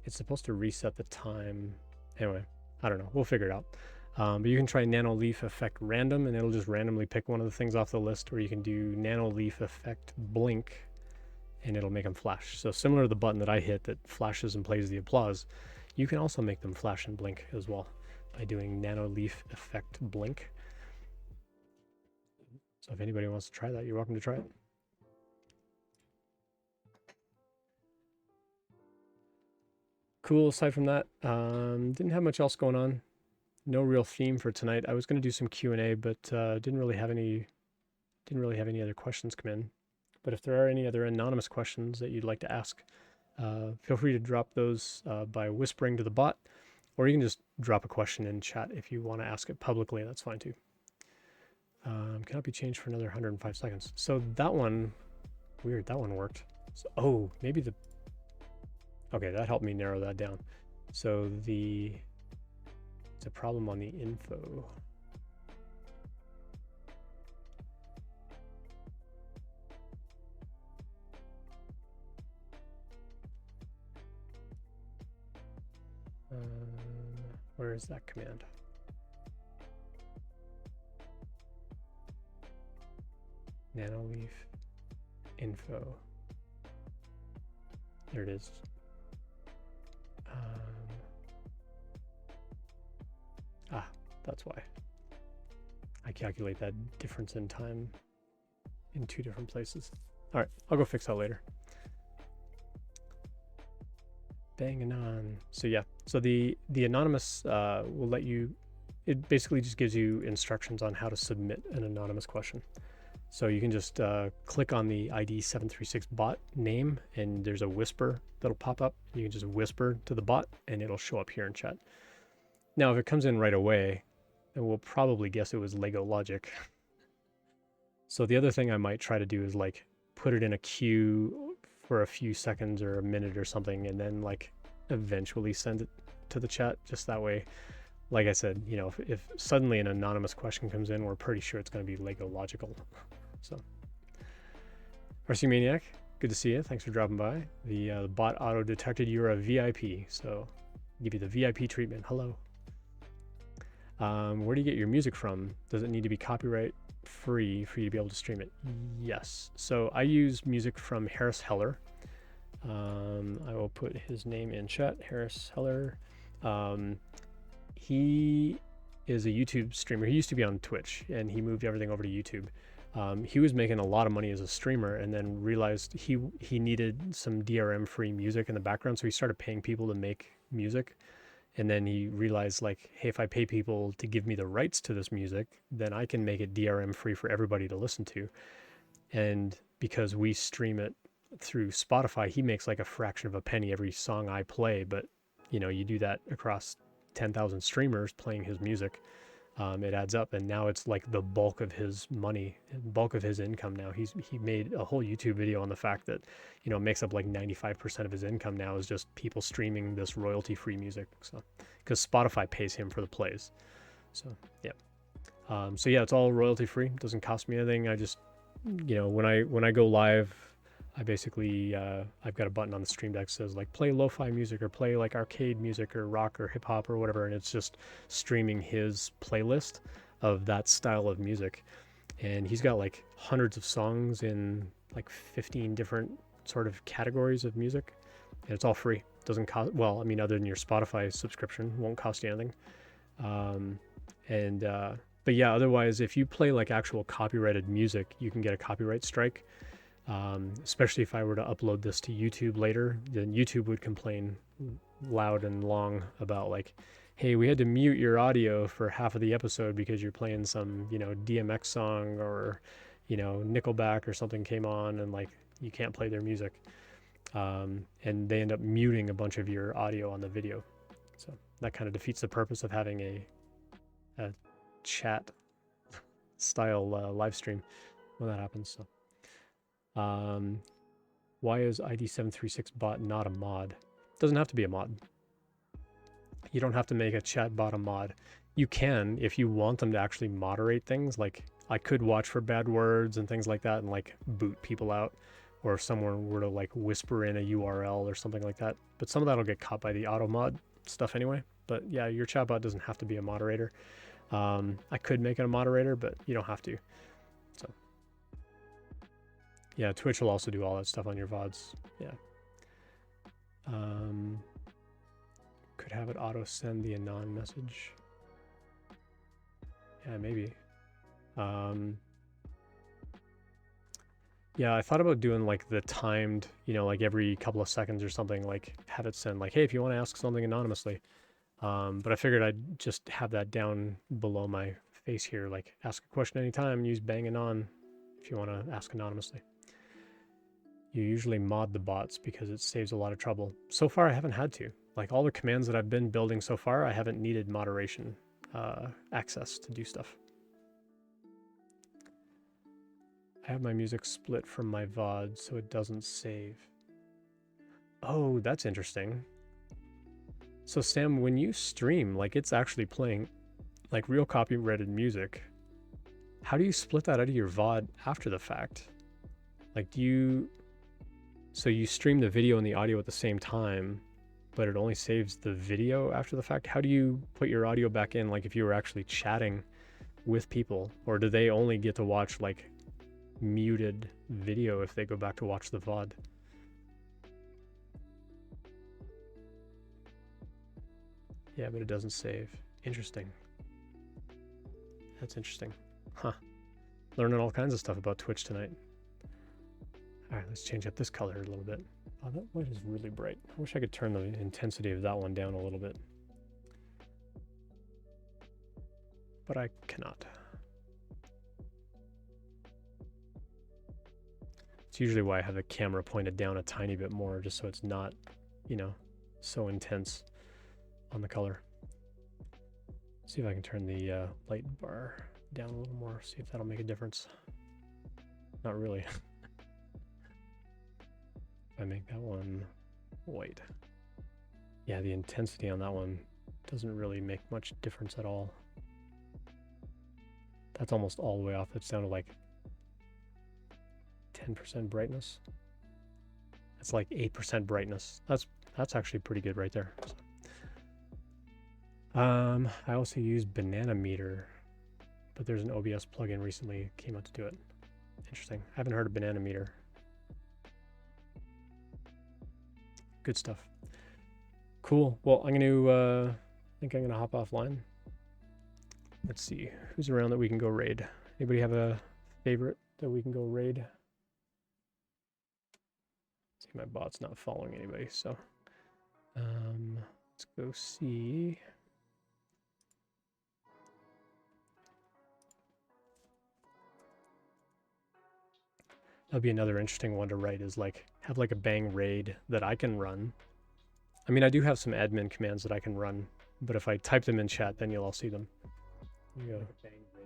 It's supposed to reset the time. Anyway, I don't know. We'll figure it out. But you can try Nanoleaf effect random, and it'll just randomly pick one of the things off the list, or you can do Nanoleaf effect blink, and it'll make them flash. So similar to the button that I hit that flashes and plays the applause, you can also make them flash and blink as well by doing Nanoleaf effect blink. So if anybody wants to try that, you're welcome to try it. Cool. Aside from that, didn't have much else going on. No real theme for tonight. I was going to do some Q&A, but didn't really have any other questions come in. But if there are any other anonymous questions that you'd like to ask, feel free to drop those by whispering to the bot, or you can just drop a question in chat if you want to ask it publicly. That's fine too. Cannot be changed for another 105 seconds. So that one, weird, that one worked. So, oh, maybe okay, that helped me narrow that down. So it's a problem on the info. Where is that command? Nanoleaf info. There it is. That's why. I calculate that difference in time in 2 different places. All right, I'll go fix that later. Banging on. So yeah, so the anonymous will let you, it basically just gives you instructions on how to submit an anonymous question. So you can just click on the ID 736 bot name, and there's a whisper that'll pop up. You can just whisper to the bot and it'll show up here in chat. Now, if it comes in right away, then we'll probably guess it was Lego Logic. So the other thing I might try to do is like put it in a queue for a few seconds or a minute or something, and then like eventually send it to the chat. Just that way, like I said, you know, if suddenly an anonymous question comes in, we're pretty sure it's going to be Lego Logical. So, RC Maniac, good to see you. Thanks for dropping by. The bot auto detected you're a VIP, so give you the VIP treatment. Hello. Where do you get your music from? Does it need to be copyright free for you to be able to stream it? Yes. So I use music from Harris Heller. I will put his name in chat. Harris Heller. He is a YouTube streamer. He used to be on Twitch, and he moved everything over to YouTube. He was making a lot of money as a streamer, and then realized he needed some DRM-free music in the background, so he started paying people to make music. And then he realized, like, hey, if I pay people to give me the rights to this music, then I can make it DRM free for everybody to listen to. And because we stream it through Spotify, he makes like a fraction of a penny every song I play. But, you know, you do that across 10,000 streamers playing his music, it adds up. And now it's like the bulk of his money, bulk of his income now. He made a whole YouTube video on the fact that, you know, it makes up like 95% of his income now is just people streaming this royalty-free music. So, because Spotify pays him for the plays. So, yeah. So yeah, it's all royalty-free. Doesn't cost me anything. I just, you know, when I go live, I basically, I've got a button on the stream deck that says like play lo-fi music or play like arcade music or rock or hip hop or whatever. And it's just streaming his playlist of that style of music. And he's got like hundreds of songs in like 15 different sort of categories of music. And it's all free. Doesn't cost, well, I mean, other than your Spotify subscription, won't cost you anything. But yeah, otherwise, if you play like actual copyrighted music, you can get a copyright strike. Especially if I were to upload this to YouTube later, then YouTube would complain loud and long about like, hey, we had to mute your audio for half of the episode because you're playing some, you know, DMX song or, you know, Nickelback or something came on and like you can't play their music. And they end up muting a bunch of your audio on the video. So that kind of defeats the purpose of having a chat style live stream when that happens. So. Why is ID736 bot not a mod? It doesn't have to be a mod. You don't have to make a chat bot a mod. You can if you want them to actually moderate things. Like I could watch for bad words and things like that and like boot people out, or if someone were to like whisper in a URL or something like that. But some of that will get caught by the auto mod stuff anyway. But yeah, your chatbot doesn't have to be a moderator. I could make it a moderator, but you don't have to. So yeah, Twitch will also do all that stuff on your VODs. Yeah. Could have it auto send the anon message. Yeah, maybe. Yeah, I thought about doing like the timed, you know, like every couple of seconds or something, like have it send like, hey, if you want to ask something anonymously. But I figured I'd just have that down below my face here, like ask a question anytime, use bang anon if you want to ask anonymously. You usually mod the bots because it saves a lot of trouble. So far, I haven't had to. Like all the commands that I've been building so far, I haven't needed moderation access to do stuff. I have my music split from my VOD so it doesn't save. Oh, that's interesting. So Sam, when you stream, like it's actually playing like real copyrighted music, how do you split that out of your VOD after the fact? Like so you stream the video and the audio at the same time, but it only saves the video after the fact? How do you put your audio back in, like if you were actually chatting with people? Or do they only get to watch like muted video if they go back to watch the VOD? Yeah, but it doesn't save. Interesting. That's interesting. Huh. Learning all kinds of stuff about Twitch tonight. All right, let's change up this color a little bit. Oh, that light is really bright. I wish I could turn the intensity of that one down a little bit. But I cannot. It's usually why I have the camera pointed down a tiny bit more, just so it's not, you know, so intense on the color. See if I can turn the light bar down a little more, see if that'll make a difference. Not really. I make that one white. Yeah, the intensity on that one doesn't really make much difference at all. That's almost all the way off. It's down to like 10% brightness. That's like 8% brightness. That's actually pretty good right there. I also use Banana Meter, but there's an OBS plugin recently came out to do it. Interesting. I haven't heard of Banana Meter. Good stuff. Cool. Well, I think I'm gonna hop offline. Let's see who's around that we can go raid. Anybody have a favorite that we can go raid? See, my bot's not following anybody, so let's go see. That'd be another interesting one to write, is like have like a bang raid that I can run. I mean, I do have some admin commands that I can run, but if I type them in chat, then you'll all see them. Go.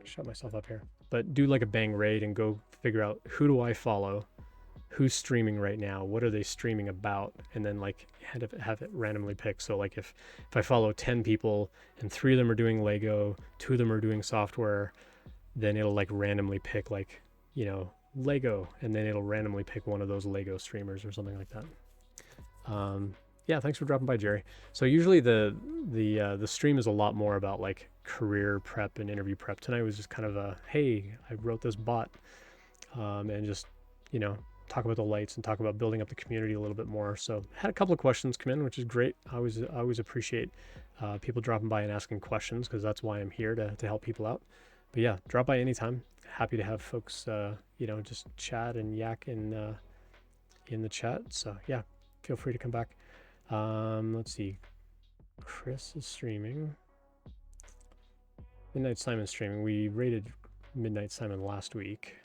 Shut myself up here. But do like a bang raid and go figure out, who do I follow, who's streaming right now, what are they streaming about, and then like have it randomly pick. So like if I follow 10 people and 3 of them are doing Lego, 2 of them are doing software, then it'll like randomly pick like, you know, Lego, and then it'll randomly pick one of those Lego streamers or something like that. Yeah, thanks for dropping by, Jerry. So usually the stream is a lot more about like career prep and interview prep. Tonight was just kind of a, hey, I wrote this bot, and just, you know, talk about the lights and talk about building up the community a little bit more. So had a couple of questions come in, which is great. I always appreciate people dropping by and asking questions, because that's why I'm here, to help people out. But yeah, drop by anytime. Happy to have folks, you know, just chat and yak in the chat. So yeah, feel free to come back. Let's see. Chris is streaming. Midnight Simon streaming. We rated Midnight Simon last week.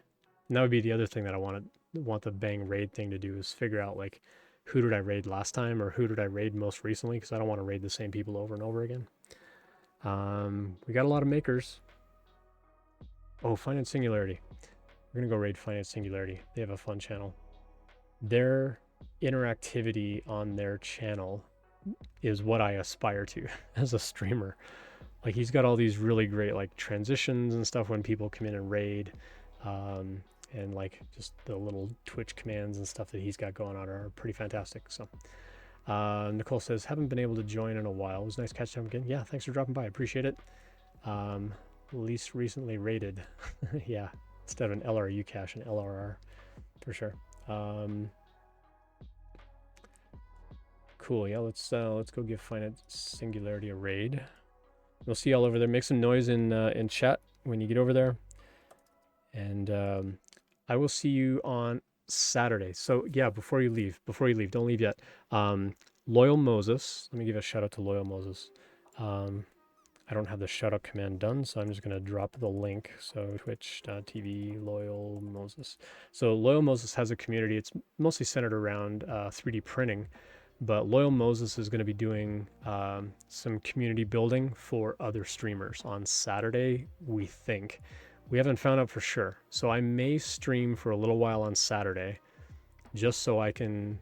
And that would be the other thing that I want the bang raid thing to do, is figure out like, who did I raid last time, or who did I raid most recently, because I don't want to raid the same people over and over again. We got a lot of makers. Oh, Finance Singularity. We're gonna go raid Finance Singularity. They have a fun channel. Their interactivity on their channel is what I aspire to as a streamer. Like, he's got all these really great like transitions and stuff when people come in and raid, and like just the little Twitch commands and stuff that he's got going on are pretty fantastic. So Nicole says, haven't been able to join in a while. It was nice catching up again. Yeah, thanks for dropping by. I appreciate it. Least recently rated. Yeah, instead of an LRU cache, an LRR for sure. Cool. Yeah, let's go give Finance Singularity a raid. We'll see y'all over there. Make some noise in chat when you get over there, and I will see you on Saturday. So yeah, before you leave, don't leave yet. Loyal Moses. Let me give a shout out to Loyal Moses. I don't have the shout out command done, so I'm just going to drop the link. So twitch.tv Loyal Moses. So Loyal Moses has a community. It's mostly centered around 3D printing, but Loyal Moses is going to be doing some community building for other streamers on Saturday, we think. We haven't found out for sure. So I may stream for a little while on Saturday, just so I can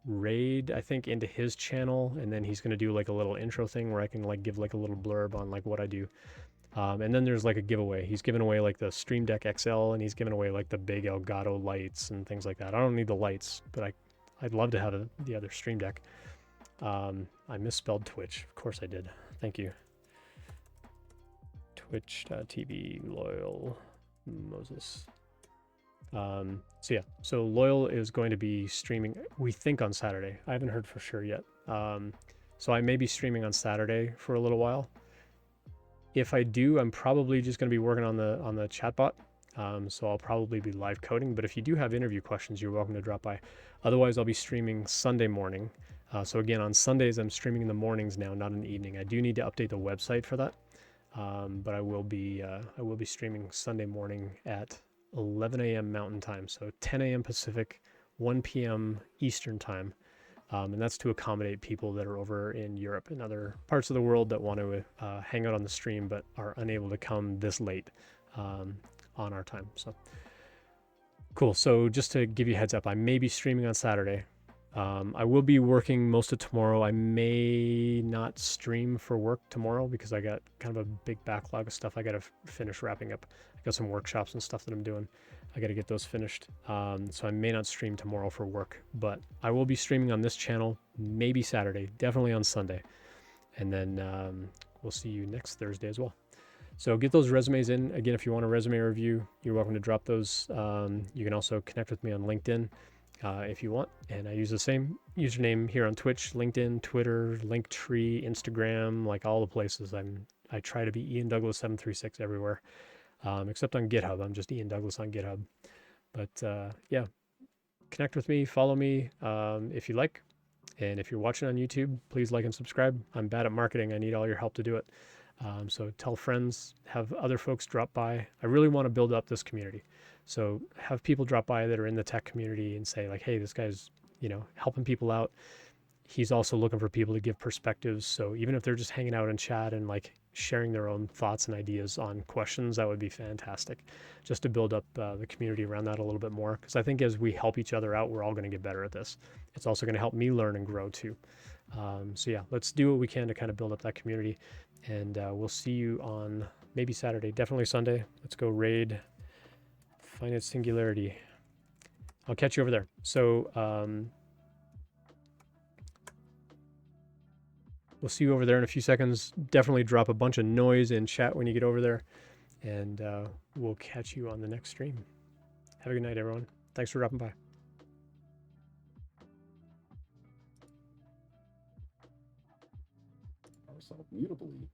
raid, I think, into his channel, and then he's going to do like a little intro thing where I can like give like a little blurb on like what I do, and then there's like a giveaway. He's giving away like the Stream Deck XL, and he's giving away like the big Elgato lights and things like that. I don't need the lights, but I'd love to have the other Stream Deck. I misspelled Twitch, of course I did. Thank you. Twitch.tv Loyal Moses. So yeah, so Loyal is going to be streaming, we think, on Saturday. I haven't heard for sure yet. So I may be streaming on Saturday for a little while. If I do, I'm probably just going to be working on the chatbot. So I'll probably be live coding. But if you do have interview questions, you're welcome to drop by. Otherwise, I'll be streaming Sunday morning. So again, on Sundays, I'm streaming in the mornings now, not in the evening. I do need to update the website for that, but I will be streaming Sunday morning at 11 a.m. Mountain Time, so 10 a.m. Pacific, 1 p.m. Eastern Time, and that's to accommodate people that are over in Europe and other parts of the world that want to hang out on the stream but are unable to come this late on our time. So cool. So just to give you a heads up, I may be streaming on Saturday. I will be working most of tomorrow. I may not stream for work tomorrow because I got kind of a big backlog of stuff I got to finish wrapping up. I got some workshops and stuff that I'm doing. I got to get those finished. So I may not stream tomorrow for work, but I will be streaming on this channel, maybe Saturday, definitely on Sunday. And then we'll see you next Thursday as well. So get those resumes in. Again, if you want a resume review, you're welcome to drop those. You can also connect with me on LinkedIn if you want. And I use the same username here on Twitch, LinkedIn, Twitter, Linktree, Instagram, like all the places. I try to be Ian Douglas 736 everywhere, except on GitHub. I'm just Ian Douglas on GitHub. But yeah, connect with me, follow me if you like. And if you're watching on YouTube, please like and subscribe. I'm bad at marketing. I need all your help to do it. So tell friends, have other folks drop by. I really want to build up this community. So have people drop by that are in the tech community and say like, hey, this guy's, helping people out. He's also looking for people to give perspectives. So even if they're just hanging out and chat and like sharing their own thoughts and ideas on questions, that would be fantastic. Just to build up the community around that a little bit more. Because I think as we help each other out, we're all going to get better at this. It's also going to help me learn and grow too. So yeah, let's do what we can to kind of build up that community. And we'll see you on maybe Saturday, definitely Sunday. Let's go raid Finite Singularity. I'll catch you over there. So we'll see you over there in a few seconds. Definitely drop a bunch of noise in chat when you get over there. And we'll catch you on the next stream. Have a good night, everyone. Thanks for dropping by. Ourselves mutably.